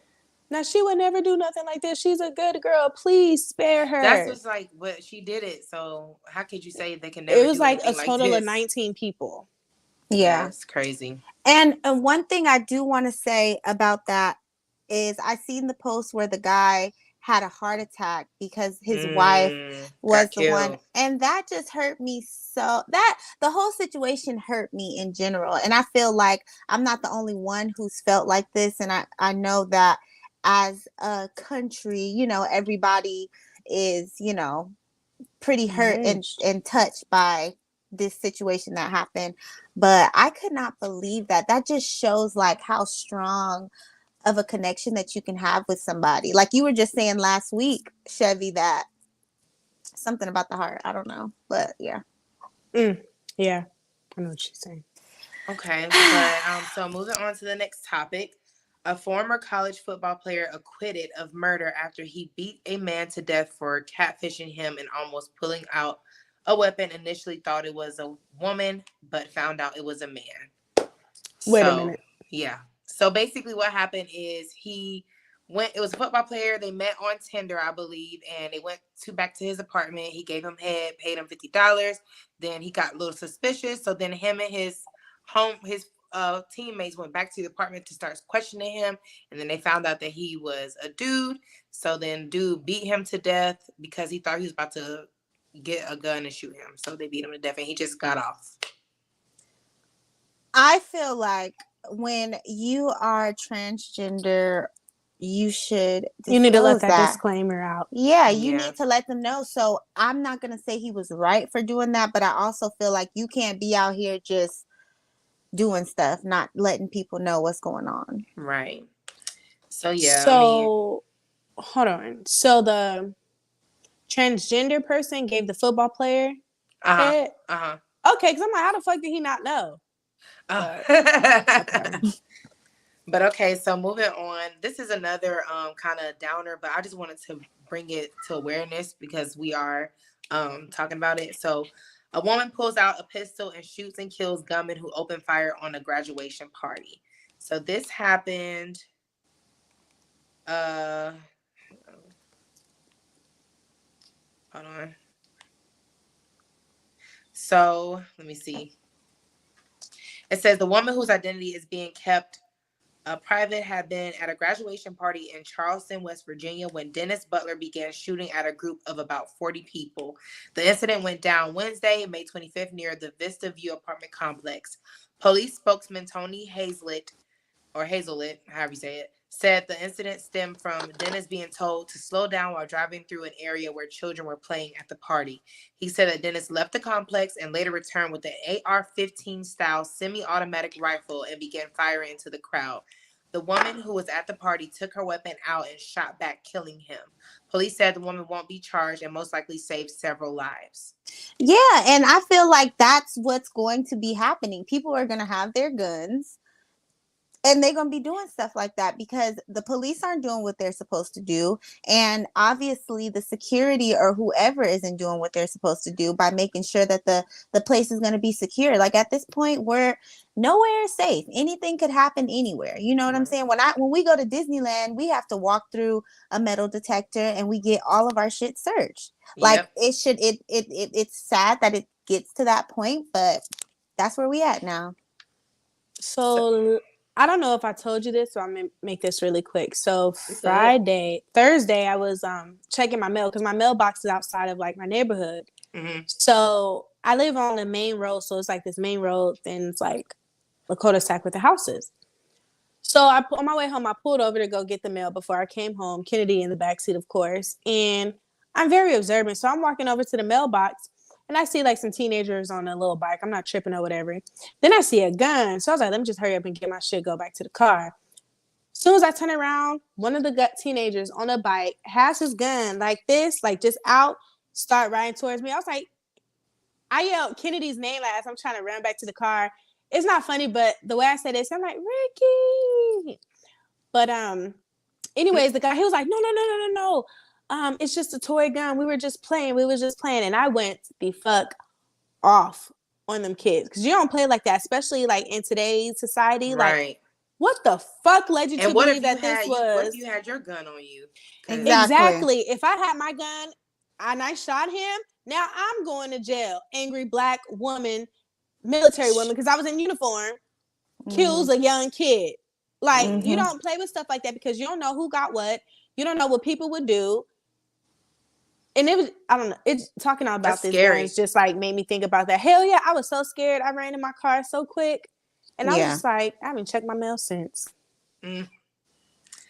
Speaker 2: Now, she would never do nothing like this. She's a good girl. Please spare her.
Speaker 1: That's what's like, but she did it. So how could you say they can never?
Speaker 2: It was like a total of 19 people.
Speaker 3: Yeah,
Speaker 1: it's crazy.
Speaker 3: And one thing I do want to say about that is I seen the post where the guy had a heart attack because his wife was the one, and that just hurt me. So that the whole situation hurt me in general, and I feel like I'm not the only one who's felt like this, and I know that as a country, you know, everybody is, you know, pretty hurt and touched by this situation that happened, but I could not believe that. That just shows like how strong of a connection that you can have with somebody. Like you were just saying last week, Chevy, that something about the heart. I don't know, but yeah.
Speaker 2: Yeah, I know what she's saying.
Speaker 1: Okay, but so moving on to the next topic. A former college football player acquitted of murder after he beat a man to death for catfishing him and almost pulling out a weapon. Initially thought it was a woman, but found out it was a man.
Speaker 2: Wait a minute.
Speaker 1: Yeah. So basically what happened is it was a football player. They met on Tinder, I believe, and they went back to his apartment. He gave him head, paid him $50. Then he got a little suspicious. So then him and his teammates went back to the apartment to start questioning him, and then they found out that he was a dude. So then dude beat him to death because he thought he was about to get a gun and shoot him. So they beat him to death, and he just got off.
Speaker 3: I feel like when you are transgender, you
Speaker 2: need to let that disclaimer out.
Speaker 3: Yeah, you need to let them know. So I'm not going to say he was right for doing that, but I also feel like you can't be out here just doing stuff, not letting people know what's going on.
Speaker 1: Right. So yeah.
Speaker 2: So hold on. So the transgender person gave the football player head? Okay, because I'm like, how the fuck did he not know?
Speaker 1: Okay. But okay, so moving on. This is another kind of downer, but I just wanted to bring it to awareness because we are talking about it. So a woman pulls out a pistol and shoots and kills gunmen who opened fire on a graduation party. So this happened. Hold on. So let me see. It says the woman whose identity is being kept private had been at a graduation party in Charleston, West Virginia, when Dennis Butler began shooting at a group of about 40 people. The incident went down Wednesday, May 25th, near the Vista View apartment complex. Police spokesman Tony Hazlett, however you say it, said the incident stemmed from Dennis being told to slow down while driving through an area where children were playing at the party. He said that Dennis left the complex and later returned with an AR-15 style semi-automatic rifle and began firing into the crowd. The woman who was at the party took her weapon out and shot back, killing him. Police said the woman won't be charged and most likely saved several lives.
Speaker 3: Yeah, and I feel like that's what's going to be happening. People are going to have their guns. And they're going to be doing stuff like that because the police aren't doing what they're supposed to do. And obviously the security or whoever isn't doing what they're supposed to do by making sure that the place is going to be secure. Like at this point, nowhere is safe. Anything could happen anywhere. You know what I'm saying? When we go to Disneyland, we have to walk through a metal detector and we get all of our shit searched. Like it's sad that it gets to that point, but that's where we at now.
Speaker 2: So I don't know if I told you this, so I'm going to make this really quick. So Thursday, I was checking my mail because my mailbox is outside of like my neighborhood. Mm-hmm. So I live on the main road. So it's like this main road, and it's like a cul-de-sac with the houses. So on my way home, I pulled over to go get the mail before I came home. Kennedy in the backseat, of course. And I'm very observant. So I'm walking over to the mailbox. And I see like some teenagers on a little bike. I'm not tripping or whatever. Then I see a gun. So I was like, let me just hurry up and get my shit, go back to the car. As soon as I turn around, one of the teenagers on a bike has his gun like this, like just out, start riding towards me. I was like, I yelled Kennedy's name as I'm trying to run back to the car. It's not funny, but the way I said this, I'm like, Ricky. But anyways, the guy, he was like, no. It's just a toy gun. We were just playing. And I went the fuck off on them kids. Because you don't play like that, especially like in today's society.
Speaker 1: Right.
Speaker 2: Like, what the fuck led you to believe that this was...
Speaker 1: What if you had your gun on you?
Speaker 2: Exactly. If I had my gun and I shot him, now I'm going to jail. Angry black woman, military woman, because I was in uniform, kills a young kid. Like, you don't play with stuff like that because you don't know who got what. You don't know what people would do. And it was, I don't know, it's talking about
Speaker 1: That's
Speaker 2: this
Speaker 1: scary.
Speaker 2: It's just like made me think about that. Hell yeah, I was so scared. I ran in my car so quick. And I was just like, I haven't checked my mail since.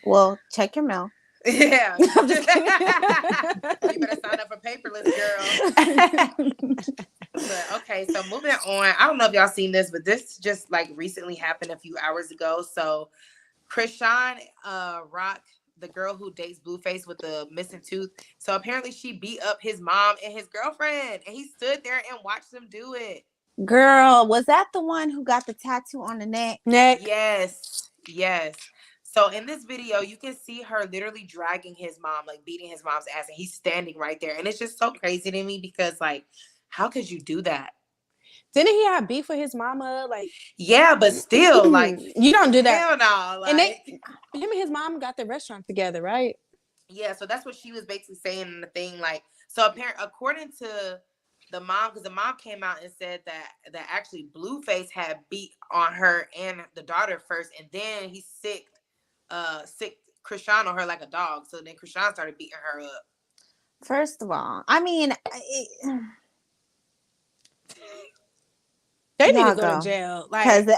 Speaker 3: Well, check your mail.
Speaker 1: Yeah. I'm just kidding. You better sign up for paperless, girl. But okay, so moving on. I don't know if y'all seen this, but this just like recently happened a few hours ago. So Krishan Rock, the girl who dates Blueface with the missing tooth. So apparently she beat up his mom and his girlfriend, and he stood there and watched them do it.
Speaker 3: Girl, was that the one who got the tattoo on the neck?
Speaker 1: Yes, yes. So in this video, you can see her literally dragging his mom, like beating his mom's ass, and he's standing right there. And it's just so crazy to me because, like, how could you do that?
Speaker 2: Didn't he have beef with his mama? Like,
Speaker 1: yeah, but still, like,
Speaker 2: you don't do that.
Speaker 1: Hell no. Like,
Speaker 2: and him and his mom got the restaurant together, right?
Speaker 1: Yeah, so that's what she was basically saying in the thing. Like, so according to the mom, because the mom came out and said that actually Blueface had beat on her and the daughter first, and then he sicked Krishan on her like a dog. So then Krishan started beating her up.
Speaker 3: First of all, I mean,
Speaker 2: they need to go to jail. Like, first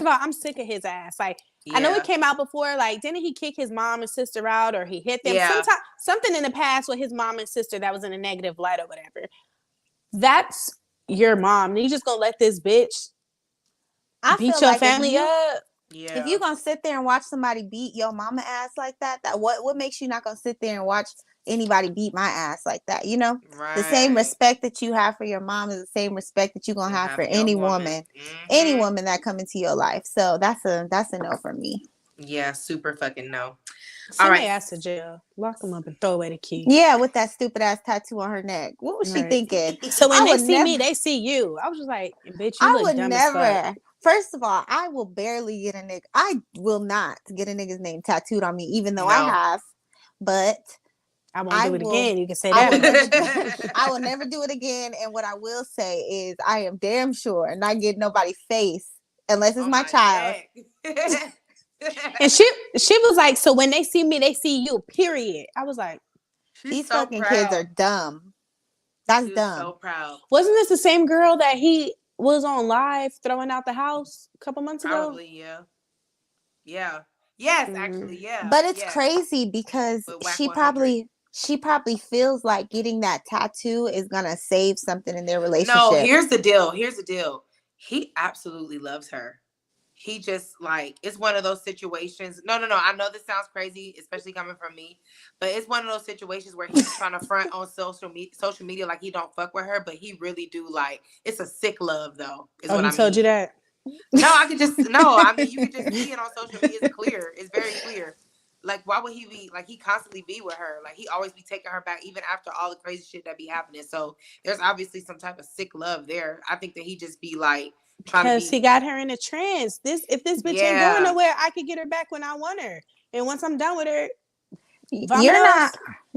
Speaker 2: of all, I'm sick of his ass. Like, I know it came out before. Like, didn't he kick his mom and sister out, or he hit them?
Speaker 1: Yeah.
Speaker 2: Something in the past with his mom and sister that was in a negative light or whatever. That's your mom. You just gonna let this bitch beat your family up?
Speaker 3: Yeah. If you're gonna sit there and watch somebody beat your mama ass like that, what makes you not gonna sit there and watch anybody beat my ass like that? You know, right. The same respect that you have for your mom is the same respect that you're gonna have for any woman, any woman that come into your life. So that's a no for me.
Speaker 1: Yeah, super fucking no.
Speaker 2: Send my ass to jail. Lock them up and throw away the key.
Speaker 3: Yeah, with that stupid ass tattoo on her neck. What was she thinking?
Speaker 2: So when they see me, they see you. I was just like, bitch, you look dumb as fuck.
Speaker 3: First of all, I will barely get a nigga. I will not get a nigga's name tattooed on me, even though I have. But
Speaker 2: I won't do it again. You can say that.
Speaker 3: I will never do it again. And what I will say is, I am damn sure not getting nobody's face unless it's my child.
Speaker 2: And she was like, so when they see me, they see you. Period. I was like,
Speaker 3: these fucking kids are dumb. That's dumb.
Speaker 1: So proud.
Speaker 2: Wasn't this the same girl that he was on live throwing out the house a couple months ago?
Speaker 1: Probably, yeah. Yeah. Yes, actually, yeah.
Speaker 3: But it's crazy because she probably feels like getting that tattoo is gonna save something in their relationship.
Speaker 1: No, here's the deal. He absolutely loves her. He just like, it's one of those situations. No. I know this sounds crazy, especially coming from me, but it's one of those situations where he's trying to front on social media like he don't fuck with her, but he really do. Like, it's a sick love though.
Speaker 2: Is what I told you that?
Speaker 1: No, I mean, you can just see it on social media. It's clear. It's very clear. Like, why would he be like, he constantly be with her? Like, he always be taking her back, even after all the crazy shit that be happening. So there's obviously some type of sick love there. I think that he just be like, because
Speaker 2: he got her in a trance. If this bitch ain't going nowhere, I could get her back when I want her. And once I'm done with her,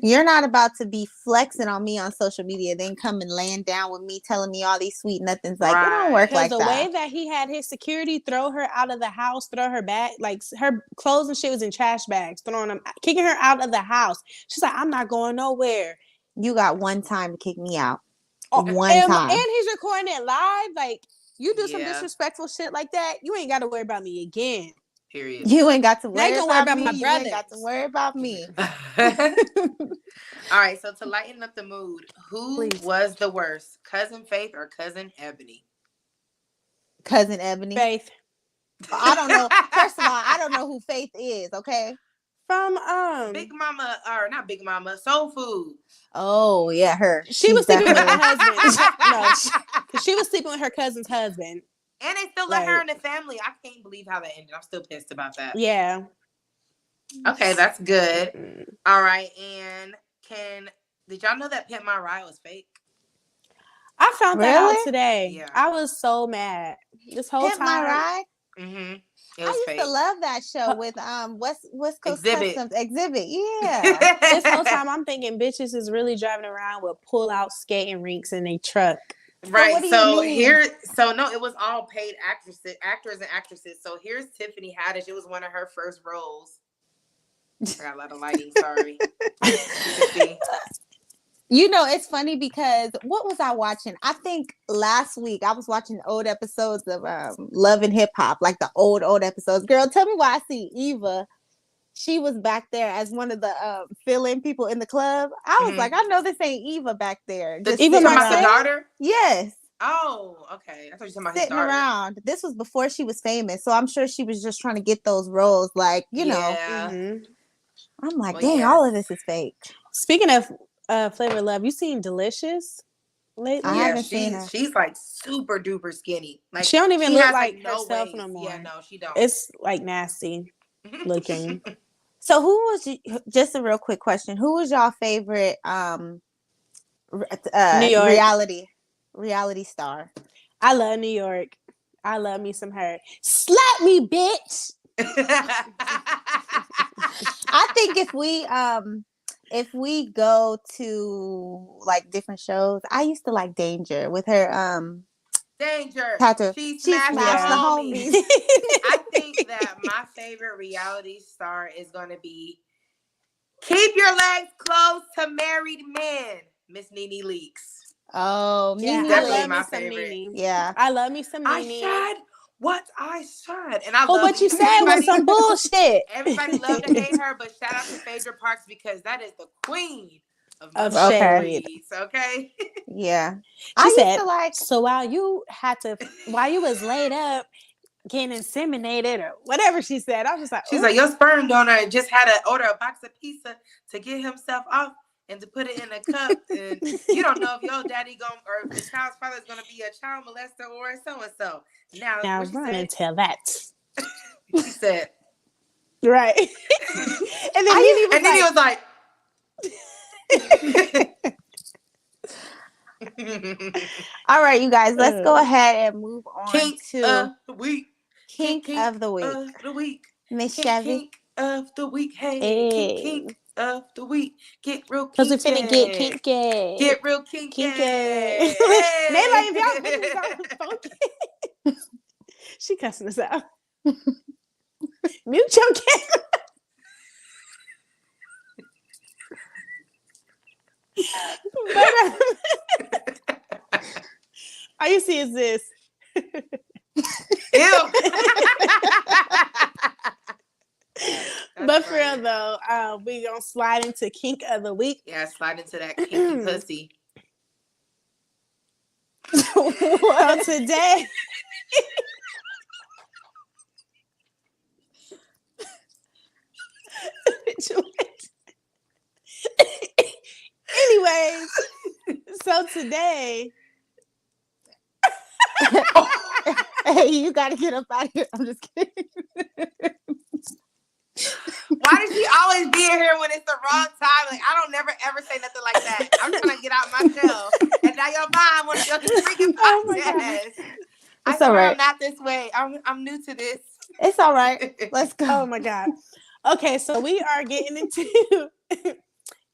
Speaker 3: you're not about to be flexing on me on social media, then come and laying down with me, telling me all these sweet nothings. Like, it don't work like that.
Speaker 2: The way that he had his security throw her out of the house, throw her back, like her clothes and shit was in trash bags, throwing them, kicking her out of the house. She's like, I'm not going nowhere.
Speaker 3: You got one time to kick me out. One time.
Speaker 2: And he's recording it live. Like, you do some disrespectful shit like that, you ain't got to worry about me again.
Speaker 1: Period.
Speaker 3: You ain't got to worry about
Speaker 2: me.
Speaker 3: My brother. You ain't got to worry about me.
Speaker 1: All right, so to lighten up the mood, who was the worst, Cousin Faith or Cousin Ebony?
Speaker 3: Cousin Ebony.
Speaker 2: Faith.
Speaker 3: I don't know. First of all, I don't know who Faith is, okay?
Speaker 2: From
Speaker 1: Big Mama, or not Big Mama, Soul Food.
Speaker 3: Oh yeah, her.
Speaker 2: She was sleeping with her husband. No, she was sleeping with her cousin's husband.
Speaker 1: And they still let her in the family. I can't believe how that ended. I'm still pissed about that.
Speaker 2: Yeah.
Speaker 1: Okay, that's good. All right, and did y'all know that Pimp My Ride was fake?
Speaker 2: I found that out today. Yeah. I was so mad this whole
Speaker 3: Pimp
Speaker 2: time.
Speaker 3: My Ride.
Speaker 1: Mm-hmm.
Speaker 3: I used to love that show with West Coast Customs Exhibit. Yeah.
Speaker 2: This whole time I'm thinking bitches is really driving around with pull out skating rinks in a truck.
Speaker 1: Right. So no, it was all paid actors and actresses. So here's Tiffany Haddish. It was one of her first roles. I got a lot of lighting. Sorry.
Speaker 3: You know, it's funny because what was I watching? I think last week I was watching old episodes of Love and Hip Hop, like the old episodes. Girl, tell me why I see Eva. She was back there as one of the fill-in people in the club. I was like, I know this ain't Eva back there.
Speaker 1: Eva, my daughter?
Speaker 3: Yes.
Speaker 1: Oh, okay. I thought you were talking about his
Speaker 3: sitting
Speaker 1: daughter.
Speaker 3: around. This was before she was famous, so I'm sure she was just trying to get those roles. Like, you know,
Speaker 1: Yeah.
Speaker 3: I'm like,
Speaker 1: Well,
Speaker 3: dang,
Speaker 1: yes.
Speaker 3: all of this is fake.
Speaker 2: Speaking of Flavor of Love, you seen Delicious lately?
Speaker 3: I
Speaker 1: Yeah,
Speaker 3: haven't seen her.
Speaker 1: she's like super duper skinny. Like
Speaker 2: She don't even
Speaker 1: she
Speaker 2: look
Speaker 1: has
Speaker 2: like
Speaker 1: no
Speaker 2: herself
Speaker 1: waist.
Speaker 2: no more.
Speaker 1: Yeah, no, she don't.
Speaker 2: It's like nasty looking.
Speaker 3: So who was just a real quick question? Who was y'all favorite
Speaker 2: New York.
Speaker 3: reality star?
Speaker 2: I love New York. I love me some her. Slap me, bitch.
Speaker 3: I think if we go to like different shows, I used to like Danger with her
Speaker 1: Danger.
Speaker 3: tattoo.
Speaker 1: She
Speaker 3: She
Speaker 1: smashed
Speaker 3: smashed
Speaker 1: the
Speaker 3: the
Speaker 1: homies.
Speaker 3: homies.
Speaker 1: I think that my favorite reality star is going to be Keep Your Legs Closed to Married Men, Miss Nene Leakes.
Speaker 3: Oh,
Speaker 1: She's
Speaker 3: Nene
Speaker 1: definitely
Speaker 3: Leakes.
Speaker 1: my
Speaker 2: some
Speaker 1: favorite.
Speaker 2: Nene.
Speaker 3: Yeah.
Speaker 2: I love me some
Speaker 1: I
Speaker 2: Nene.
Speaker 1: said what I said, and I
Speaker 2: But
Speaker 1: love
Speaker 2: what you said was some bullshit.
Speaker 1: Everybody love to hate her, but shout out to Phaedra Parks because that is the queen of
Speaker 2: shade.
Speaker 1: streets, okay?
Speaker 3: Yeah.
Speaker 2: She said,
Speaker 3: used to like.
Speaker 2: so while you was laid up getting inseminated or whatever she said, I was just like,
Speaker 1: she's like, your sperm donor just had to order a box of pizza to get himself off and to put it in a cup, and you don't know if your daddy or the child's father is gonna be a child molester or so and so. Now
Speaker 2: run and tell that.
Speaker 1: She said,
Speaker 2: right. And then he was
Speaker 3: like, all right, you guys, let's go ahead and move on to
Speaker 1: of the week.
Speaker 3: Kink of the week. Miss Chevy.
Speaker 1: Kink of the week. Hey, kink of the week. Get real kinky.
Speaker 2: Because we finna get kinky.
Speaker 1: Get real kinky.
Speaker 2: Hey. They like, if y'all bitches don't funky. She cussing us out. Mute your camera. All you see is this.
Speaker 1: Ew.
Speaker 2: But for real though, we gonna slide into kink of the week.
Speaker 1: Yeah, slide into that kinky pussy.
Speaker 2: Well, today. Anyways, so today.
Speaker 3: Hey, you gotta get up out of here. I'm just kidding.
Speaker 1: Why does she always be in here when it's the wrong time? Like, I don't never ever say nothing like that. I'm trying to get out my shell. And now your mom wants to go to the freaking podcast.
Speaker 3: It's all right.
Speaker 1: I'm not this way. I'm new to this.
Speaker 3: It's all right. Let's go.
Speaker 2: Oh my God. Okay, so we are getting into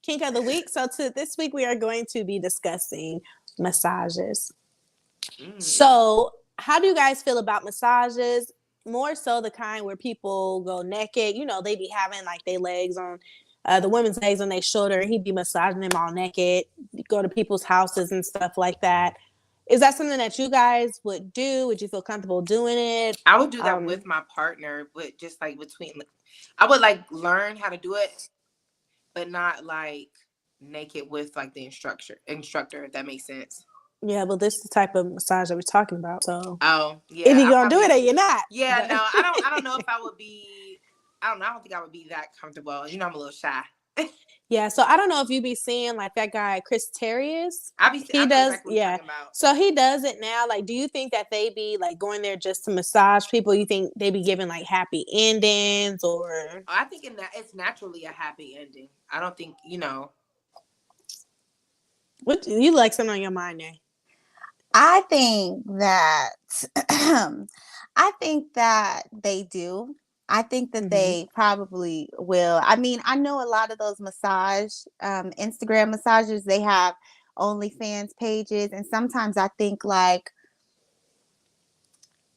Speaker 2: kink of the week. So this week we are going to be discussing massages. So how do you guys feel about massages? More so the kind where people go naked. You know, they be having like their legs on, the women's legs on their shoulder. He'd be massaging them all naked. You go to people's houses and stuff like that. Is that something that you guys would do? Would you feel comfortable doing it?
Speaker 1: I would do that with my partner, but just like I would like learn how to do it, but not like naked with like the instructor, if that makes sense.
Speaker 2: Yeah, but this is the type of massage that we're talking about. So,
Speaker 1: yeah,
Speaker 2: if you're gonna do it or you're not.
Speaker 1: Yeah, no, I don't know if I would be. I don't know. I don't think I would be that comfortable. You know, I'm a little shy.
Speaker 2: Yeah, so I don't know if you be seeing like that guy Chris Terriers.
Speaker 1: He
Speaker 2: does,
Speaker 1: exactly
Speaker 2: yeah. So he does it now. Like, do you think that they be like going there just to massage people? You think they be giving like happy endings or?
Speaker 1: I think it's naturally a happy ending. I don't think
Speaker 2: What you like something on your mind there?
Speaker 3: I think that they do. I think that they probably will. I mean, I know a lot of those Instagram massagers, they have OnlyFans pages. And sometimes I think like,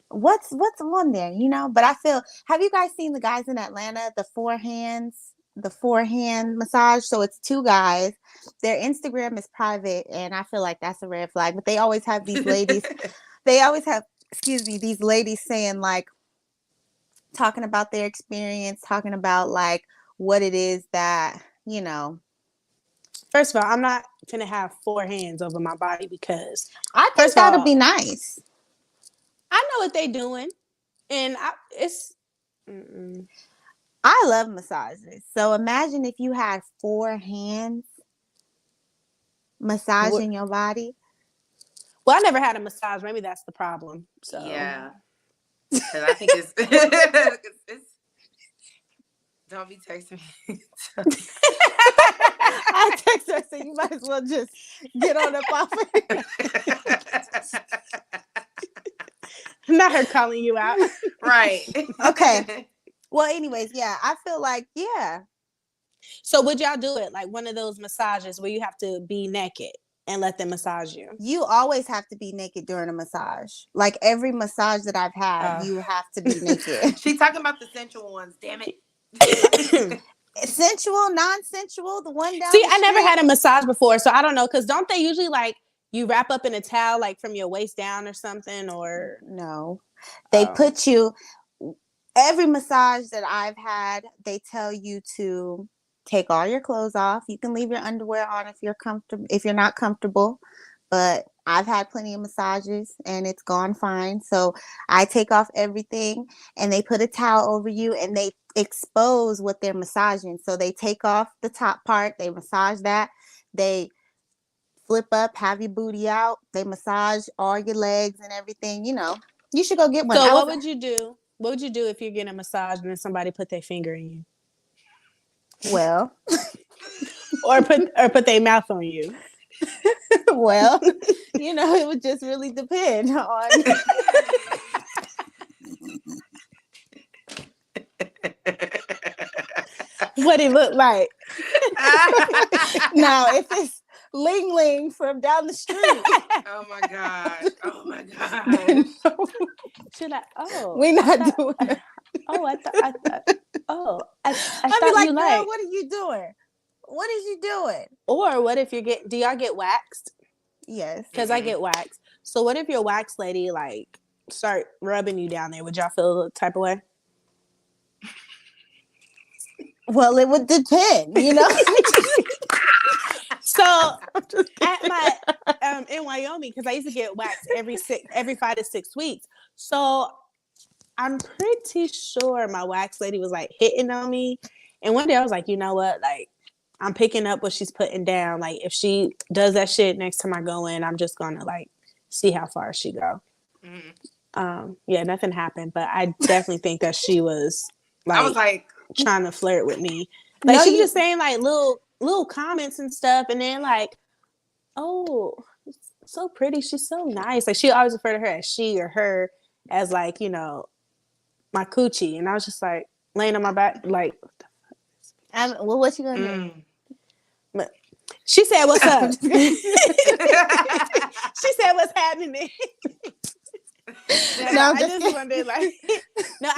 Speaker 3: what's on there, you know? But have you guys seen the guys in Atlanta, the forehand massage? So it's two guys. Their Instagram is private, and I feel like that's a red flag. But they always have these ladies. These ladies saying like, talking about their experience, talking about like what it is that, you know,
Speaker 2: First of all, I'm not gonna have 4 hands over my body because
Speaker 3: I think that'll be nice.
Speaker 2: I know what they're doing, and
Speaker 3: I love massages. So imagine if you had 4 hands massaging your body.
Speaker 2: Well, I never had a massage. Maybe that's the problem. So
Speaker 1: yeah, because I think it's don't be texting me.
Speaker 3: I text her, so you might as well just get on up off of it.
Speaker 2: Not her calling you out.
Speaker 1: Right.
Speaker 3: Okay. Well, anyways, yeah, I feel like, yeah.
Speaker 2: So would y'all do it like one of those massages where you have to be naked and let them massage you?
Speaker 3: You always have to be naked during a massage. Like every massage that I've had, you have to be naked.
Speaker 1: She's talking about the sensual ones, damn it.
Speaker 3: Sensual, non-sensual, the one down
Speaker 2: See,
Speaker 3: the
Speaker 2: I never
Speaker 3: street?
Speaker 2: had a massage before, so I don't know. Because don't they usually like you wrap up in a towel like from your waist down or something? Or
Speaker 3: no, they put you. Every massage that I've had, they tell you to take all your clothes off. You can leave your underwear on if you're comfortable. If you're not comfortable, but I've had plenty of massages and it's gone fine. So I take off everything and they put a towel over you and they expose what they're massaging. So they take off the top part, they massage that, they flip up, have your booty out, they massage all your legs and everything. You know, you should go get one.
Speaker 2: So what would you do? What would you do if you're getting a massage and then somebody put their finger in you?
Speaker 3: Well,
Speaker 2: or put their mouth on you?
Speaker 3: Well, you know, it would just really depend on
Speaker 2: what it looked like.
Speaker 3: Now, if it's Ling Ling from down the street.
Speaker 1: Oh my gosh. Oh my gosh.
Speaker 2: Should I? Oh,
Speaker 3: we're not doing it.
Speaker 2: Oh, I thought. Oh, I
Speaker 3: I'd
Speaker 2: thought
Speaker 3: be like,
Speaker 2: you
Speaker 3: girl,
Speaker 2: like.
Speaker 3: what are you doing? What is you doing?
Speaker 2: Or what if you're do y'all get waxed?
Speaker 3: Yes.
Speaker 2: Because I get waxed. So what if your wax lady like start rubbing you down there? Would y'all feel the type of way?
Speaker 3: Well, it would depend, you know.
Speaker 2: So at my in Wyoming, because I used to get waxed every 5 to 6 weeks. So I'm pretty sure my wax lady was like hitting on me. And one day I was like, you know what? Like, I'm picking up what she's putting down. Like, if she does that shit next time I go in, I'm just gonna like see how far she go. Yeah, nothing happened, but I definitely think that she was like,
Speaker 1: I was like
Speaker 2: trying to flirt with me. Like, she was just saying like little comments and stuff, and then like, oh, so pretty, she's so nice. Like, she always refer to her as she or her as like, you know, my coochie, and I was just like laying on my back, like,
Speaker 3: well, what you gonna do?
Speaker 2: She said, "What's up?" She said, "What's happening?" I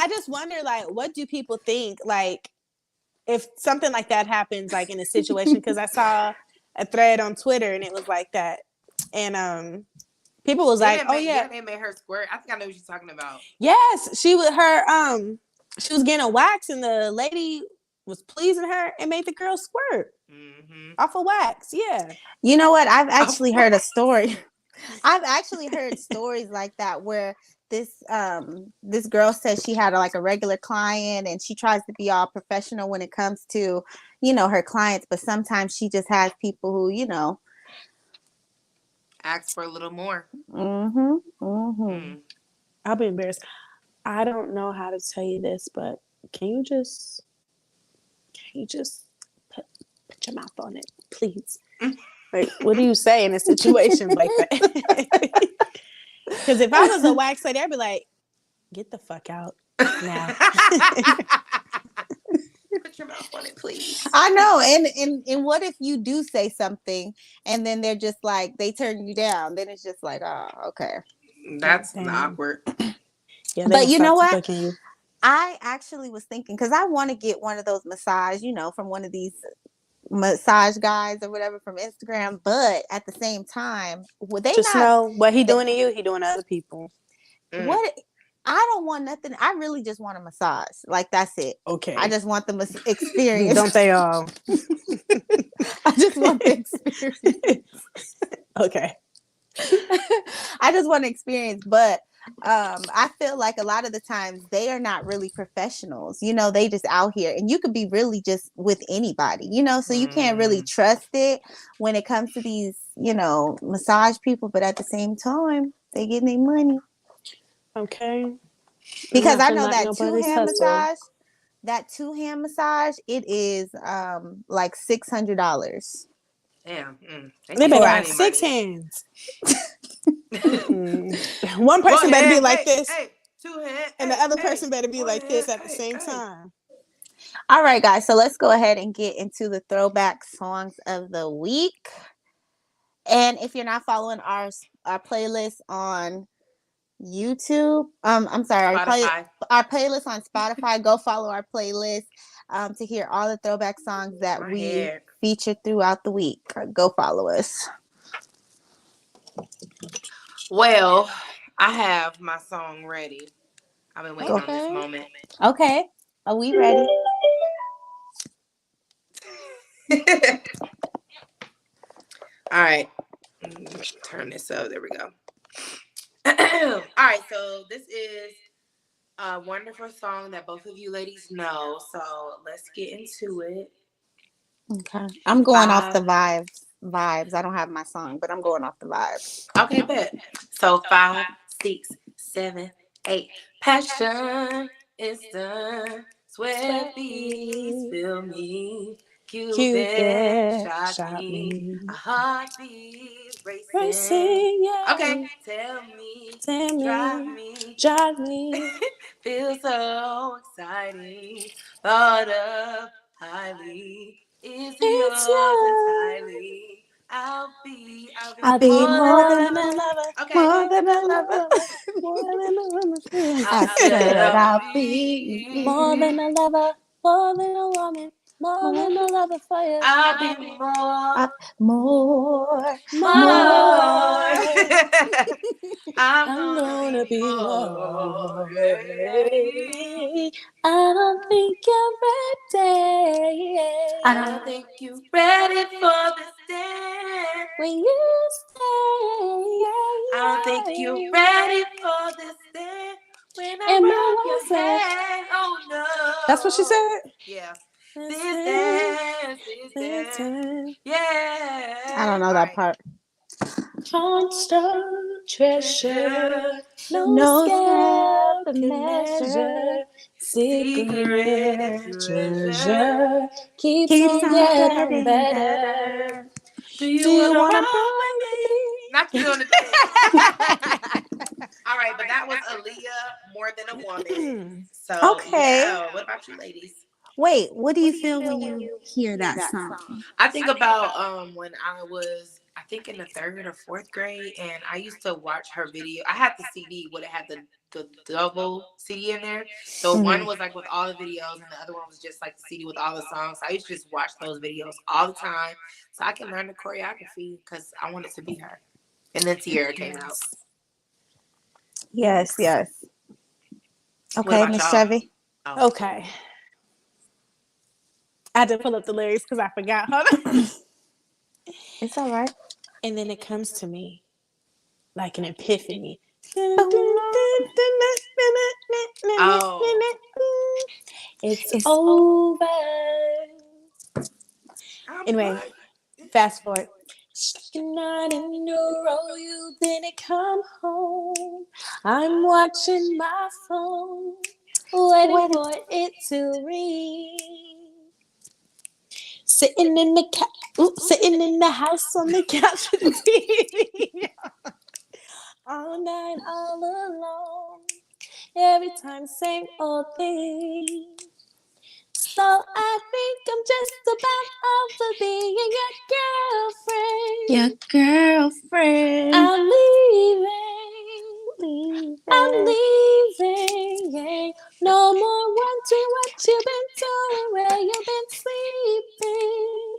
Speaker 2: just wonder, like, what do people think, like, if something like that happens, like in a situation? Because I saw a thread on Twitter, and it was like that, and people was like, "Oh yeah,
Speaker 1: they made her squirt." I think I know what you're talking about.
Speaker 2: Yes, she was getting a wax, and the lady was pleasing her and made the girl squirt off of wax. Yeah.
Speaker 3: You know what? I've actually heard a story. I've actually heard stories like that where this girl says she had like a regular client and she tries to be all professional when it comes to, you know, her clients, but sometimes she just has people who, you know,
Speaker 1: ask for a little more.
Speaker 2: I'll be embarrassed. I don't know how to tell you this, but can you just put your mouth on it, please? Like, what do you say in a situation like that? Because if I was a wax lady, I'd be like, get the fuck out now.
Speaker 1: Put your mouth on it, please.
Speaker 3: I know. And what if you do say something and then they're just like, they turn you down? Then it's just like, oh, okay.
Speaker 1: That's awkward.
Speaker 2: Yeah,
Speaker 3: but you know what? I actually was thinking, because I want to get one of those massage, you know, from one of these massage guys or whatever from Instagram. But at the same time, would they
Speaker 2: just know what he doing to you, he doing to other people.
Speaker 3: What I don't want nothing. I really just want a massage. Like, that's it.
Speaker 2: Okay.
Speaker 3: I just want the experience.
Speaker 2: Don't they all?
Speaker 3: I just want the experience.
Speaker 2: Okay.
Speaker 3: I just want to experience, but I feel like a lot of the times they are not really professionals. You know, they just out here, and you could be really just with anybody. You know, so you can't really trust it when it comes to these, you know, massage people. But at the same time, they getting their money.
Speaker 2: Okay.
Speaker 3: Because I know that two hand massage, it is like $600.
Speaker 1: Damn.
Speaker 2: They better have 6 hands. One person better be like this.
Speaker 1: Hey, 2 hands.
Speaker 2: And the other person better be like this at the same time.
Speaker 3: All right, guys. So let's go ahead and get into the throwback songs of the week. And if you're not following our playlist on YouTube, I'm sorry, our playlist on Spotify, go follow our playlist to hear all the throwback songs that we feature throughout the week. Go follow us.
Speaker 1: Well, I have my song ready. I've been waiting on this moment.
Speaker 3: Okay. Are we ready?
Speaker 1: All right. Turn this up. There we go. All right. So this is a wonderful song that both of you ladies know. So let's get into it.
Speaker 3: Okay. I'm going off the vibes. I don't have my song, but I'm going off the vibes.
Speaker 1: Okay, bet. So 5, 6, 7, 8. Passion is done. Sweat beats fill me. Cupid shot me. A heartbeat racing.
Speaker 2: Yeah.
Speaker 1: Okay, tell me, drive me. Feels so exciting. Thought of highly. Is yours entirely. I'll be more than a lover. Okay.
Speaker 3: More than a lover. I said I'll be
Speaker 2: more than a lover, more than a woman, more than a lover for you.
Speaker 1: I'll be
Speaker 3: more.
Speaker 1: I'm gonna be more.
Speaker 2: I don't think you're ready.
Speaker 1: I don't think you're ready for this dance.
Speaker 2: When you stay,
Speaker 1: I don't think you're ready for this dance. When I rub your head, oh no.
Speaker 2: That's what she said?
Speaker 1: Yeah. This dance. Yeah.
Speaker 3: I don't know that part.
Speaker 2: Constant treasure, no scale to measure. Secret treasure keeps on getting better.
Speaker 1: Do you wanna roll with me? Not you doing the dance. All right, but that was Aaliyah, More Than a Woman. So,
Speaker 3: okay.
Speaker 1: Yeah. What about you ladies?
Speaker 3: Wait, what do you feel when you hear that song?
Speaker 1: I think about when I was, I think in the 3rd or 4th grade, and I used to watch her video. I had the CD where it had the double CD in there. So one was like with all the videos, and the other one was just like the CD with all the songs. So I used to just watch those videos all the time, so I can learn the choreography because I wanted to be her. And then Tierra came out.
Speaker 3: Yes. Okay, Miss Chevy.
Speaker 1: Oh.
Speaker 2: Okay. I had to pull up the lyrics because I forgot. Hold on.
Speaker 3: It's all right.
Speaker 2: And then it comes to me like an epiphany. It's over. Anyway, fast forward. Second night in a row, you didn't come home. I'm watching my phone, waiting for it to ring. Sitting in the house on the couch with the TV. All night, all alone. Every time, same old thing. So I think I'm just about over being your girlfriend. I'm leaving. Yeah. No more wondering what you've been doing, where you've been sleeping.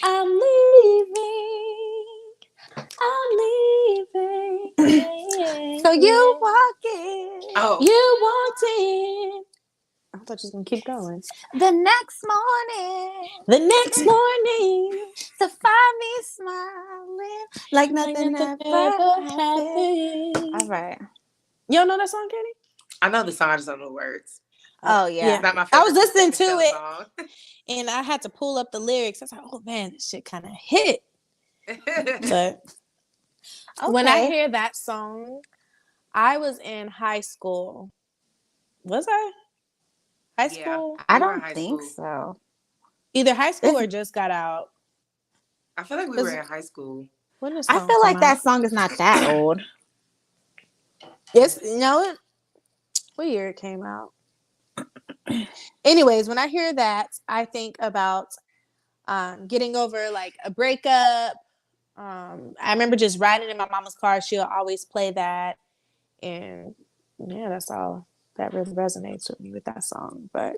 Speaker 2: I'm leaving. Yeah.
Speaker 3: So you walking.
Speaker 1: Oh,
Speaker 2: You walked in. I thought you was gonna keep going.
Speaker 3: The next morning,
Speaker 2: The next morning,
Speaker 3: to find me smiling like nothing ever happened. All right.
Speaker 2: You don't know that song, Katie?
Speaker 1: I know the song. I just don't know the words.
Speaker 3: Oh yeah.
Speaker 1: It's not my
Speaker 2: I
Speaker 1: favorite.
Speaker 2: was listening to
Speaker 1: Michelle
Speaker 2: it,
Speaker 1: song.
Speaker 2: and I had to pull up the lyrics. I was like, "Oh man, this shit kind of hit." But when I hear that song, I was in high school. Was I? High school?
Speaker 3: I
Speaker 1: You were in
Speaker 3: don't
Speaker 1: high
Speaker 3: think
Speaker 1: school.
Speaker 3: so.
Speaker 2: Either high school or just got out.
Speaker 1: I feel like we were in high school.
Speaker 2: When did this
Speaker 3: I
Speaker 2: song
Speaker 3: feel
Speaker 2: come
Speaker 3: like
Speaker 2: out?
Speaker 3: that song is not that old.
Speaker 2: Yes, you know it. What year it came out? Anyways, when I hear that, I think about getting over like a breakup. I remember just riding in my mama's car. She'll always play that, and yeah, that's all that really resonates with me with that song. But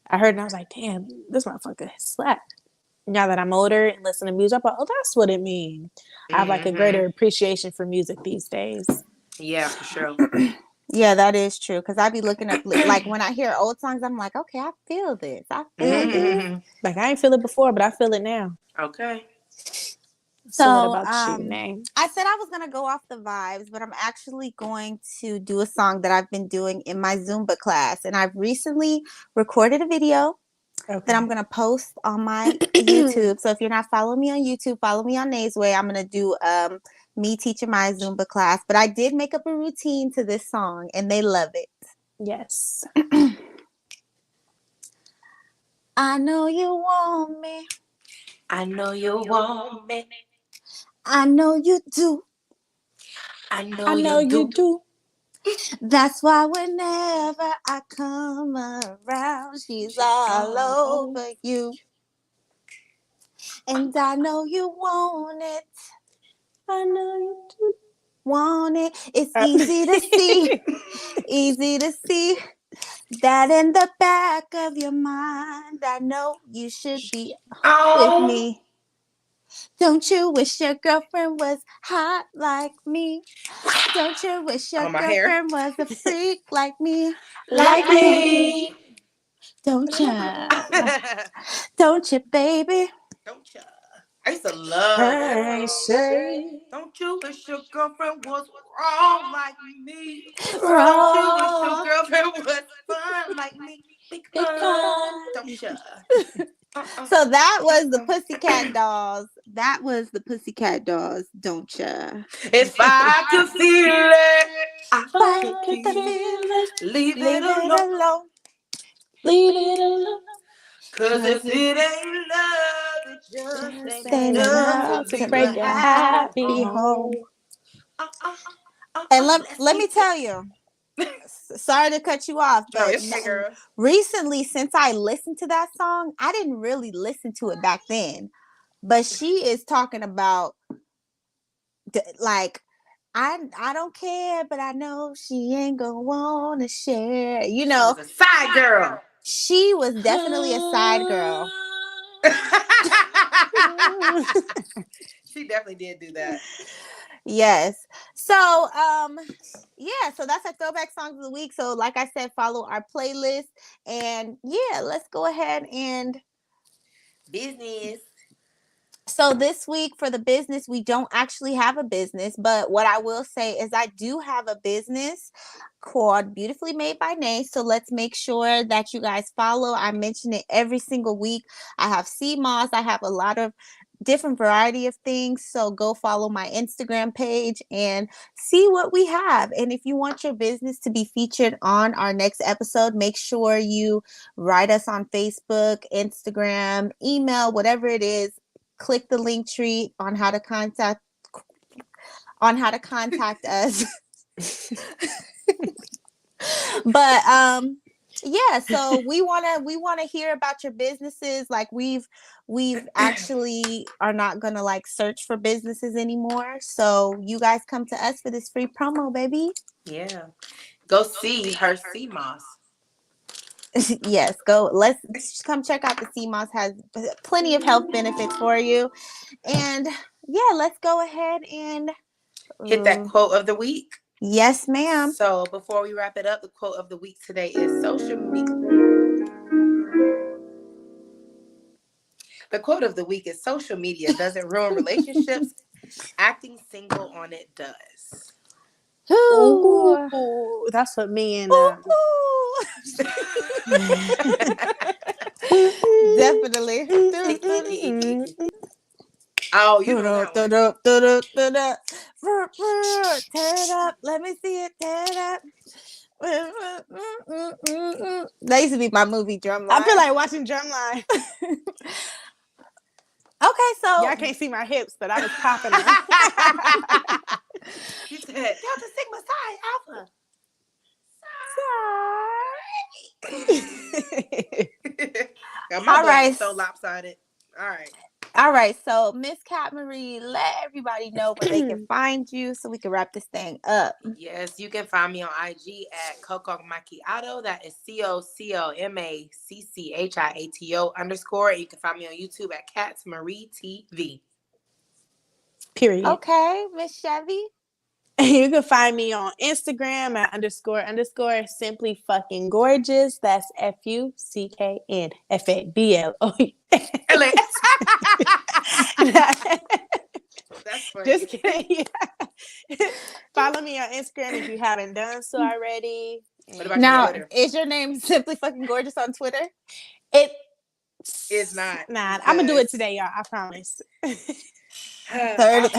Speaker 2: I heard it and I was like, damn, this motherfucker slapped. Now that I'm older and listen to music, I'm like, oh, that's what it means. I have like a greater appreciation for music these days.
Speaker 1: Yeah, for sure.
Speaker 3: Yeah, that is true. Because I be looking up, like when I hear old songs, I'm like, okay, I feel this. I feel this.
Speaker 2: Like I ain't feel it before, but I feel it now.
Speaker 1: Okay.
Speaker 2: So what about you, Nay?
Speaker 3: I said I was going to go off the vibes, but I'm actually going to do a song that I've been doing in my Zumba class. And I've recently recorded a video that I'm going to post on my YouTube. So if you're not following me on YouTube, follow me on Nay's Way. I'm going to do me teaching my Zumba class. But I did make up a routine to this song, and they love it.
Speaker 2: Yes.
Speaker 3: I know you want me.
Speaker 1: I know you want me.
Speaker 3: I know you do.
Speaker 1: I know you do.
Speaker 3: That's why whenever I come around, she's all over you. And I know you want it.
Speaker 2: I know you do.
Speaker 3: Want it. It's easy to see. Easy to see that in the back of your mind. I know you should be with me. Don't you wish your girlfriend was hot like me? Don't you wish your girlfriend was a freak like me?
Speaker 2: Like me.
Speaker 3: Don't ya? Don't you, baby?
Speaker 1: Don't you? I used to love that song. Don't you wish your girlfriend was wrong like me?
Speaker 3: Wrong.
Speaker 1: Don't you wish your girlfriend was fun like me? Don't you?
Speaker 3: So that was the Pussycat Dolls. That was the Pussycat Dolls. Don't ya?
Speaker 1: If I could feel it, I could
Speaker 3: feel
Speaker 1: it. Leave
Speaker 3: Leave
Speaker 1: it
Speaker 3: it
Speaker 1: alone.
Speaker 3: alone.
Speaker 2: Leave it alone.
Speaker 1: Cause if it ain't love, it just ain't
Speaker 3: Ain't
Speaker 1: enough
Speaker 3: enough
Speaker 1: to
Speaker 3: to
Speaker 1: break
Speaker 3: break
Speaker 1: a
Speaker 3: a
Speaker 1: happy
Speaker 3: happy
Speaker 1: home.
Speaker 3: home. And let me tell you, sorry to cut you off, but recently, since I listened to that song, I didn't really listen to it back then. But she is talking about like, I don't care, but I know she ain't gonna wanna share. You know,
Speaker 1: she was a side girl.
Speaker 3: She was definitely a side girl.
Speaker 1: She definitely did do that.
Speaker 3: Yes. So, yeah, so that's our throwback songs of the week. So, like I said, follow our playlist, and yeah, let's go ahead and
Speaker 1: business.
Speaker 3: So this week for the business, we don't actually have a business, but what I will say is I do have a business called Beautifully Made by Nay. So let's make sure that you guys follow. I mention it every single week. I have sea moss. I have a lot of different variety of things. So go follow my Instagram page and see what we have. And if you want your business to be featured on our next episode, make sure you write us on Facebook, Instagram, email, whatever it is. Click the Linktree on how to contact us. But yeah, so we want to hear about your businesses. Like we've actually are not gonna like search for businesses anymore. So you guys come to us for this free promo, baby.
Speaker 1: Yeah, go see her sea moss.
Speaker 3: Yes, let's come check out the sea moss. Has plenty of health benefits for you. And yeah, let's go ahead and
Speaker 1: hit that quote of the week.
Speaker 3: Yes, ma'am.
Speaker 1: So before we wrap it up, the quote of the week today is social media. The quote of the week is social media doesn't ruin relationships. Acting single on it does.
Speaker 2: Ooh, that's what me and
Speaker 3: definitely.
Speaker 1: Oh, you know that one.
Speaker 3: Tear it up. Let me see it. Tear it up. That used to be my movie Drumline.
Speaker 2: I feel like watching Drumline.
Speaker 3: Okay, so
Speaker 2: y'all can't see my hips, but I was popping them.
Speaker 1: You said Delta Sigma Psi Alpha. Yo, my butt is so lopsided. All right.
Speaker 3: So Miss Cat Marie, let everybody know where they can find you so we can wrap this thing up.
Speaker 1: Yes, you can find me on IG at Coco Macchiato. That is COCOMACCHIATO_. You can find me on YouTube at Cats Marie TV.
Speaker 2: Period.
Speaker 3: Okay, Miss Chevy.
Speaker 2: You can find me on Instagram at __ simply fucking gorgeous. That's FUCKN FABLO.
Speaker 1: That's funny.
Speaker 2: Just kidding. Yeah. Follow me on Instagram if you haven't done so already.
Speaker 1: What about
Speaker 3: now,
Speaker 1: your Twitter?
Speaker 3: Is your name Simply Fucking Gorgeous on Twitter?
Speaker 1: It's not.
Speaker 2: Nah, I'm gonna do it today, y'all. I promise.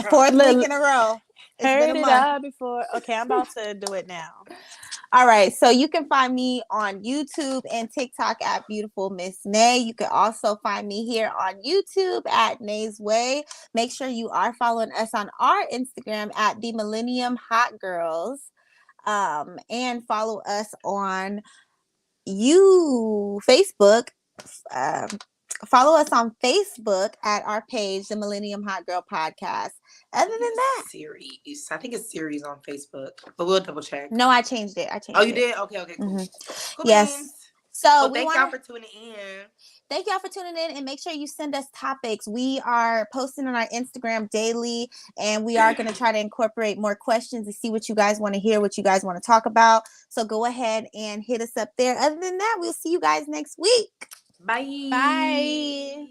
Speaker 3: Fourth week in a row.
Speaker 2: Heard it all before. Okay, I'm about to do it now.
Speaker 3: All right, so you can find me on YouTube and TikTok at Beautiful Miss Nay. You can also find me here on YouTube at Nay's Way. Make sure you are following us on our Instagram at the Millennium Hot Girls, and follow us on Facebook. Follow us on Facebook at our page, the Millennium Hot Girl Podcast. Other than that,
Speaker 1: series. I think it's series on Facebook, but we'll double check.
Speaker 3: No, I changed it.
Speaker 1: Oh, you did? Okay, cool.
Speaker 3: Mm-hmm.
Speaker 1: Cool.
Speaker 3: Yes.
Speaker 1: So thank y'all for tuning in.
Speaker 3: Thank y'all for tuning in, and make sure you send us topics. We are posting on our Instagram daily, and we are going to try to incorporate more questions to see what you guys want to hear, what you guys want to talk about. So go ahead and hit us up there. Other than that, we'll see you guys next week.
Speaker 1: Bye.
Speaker 2: Bye.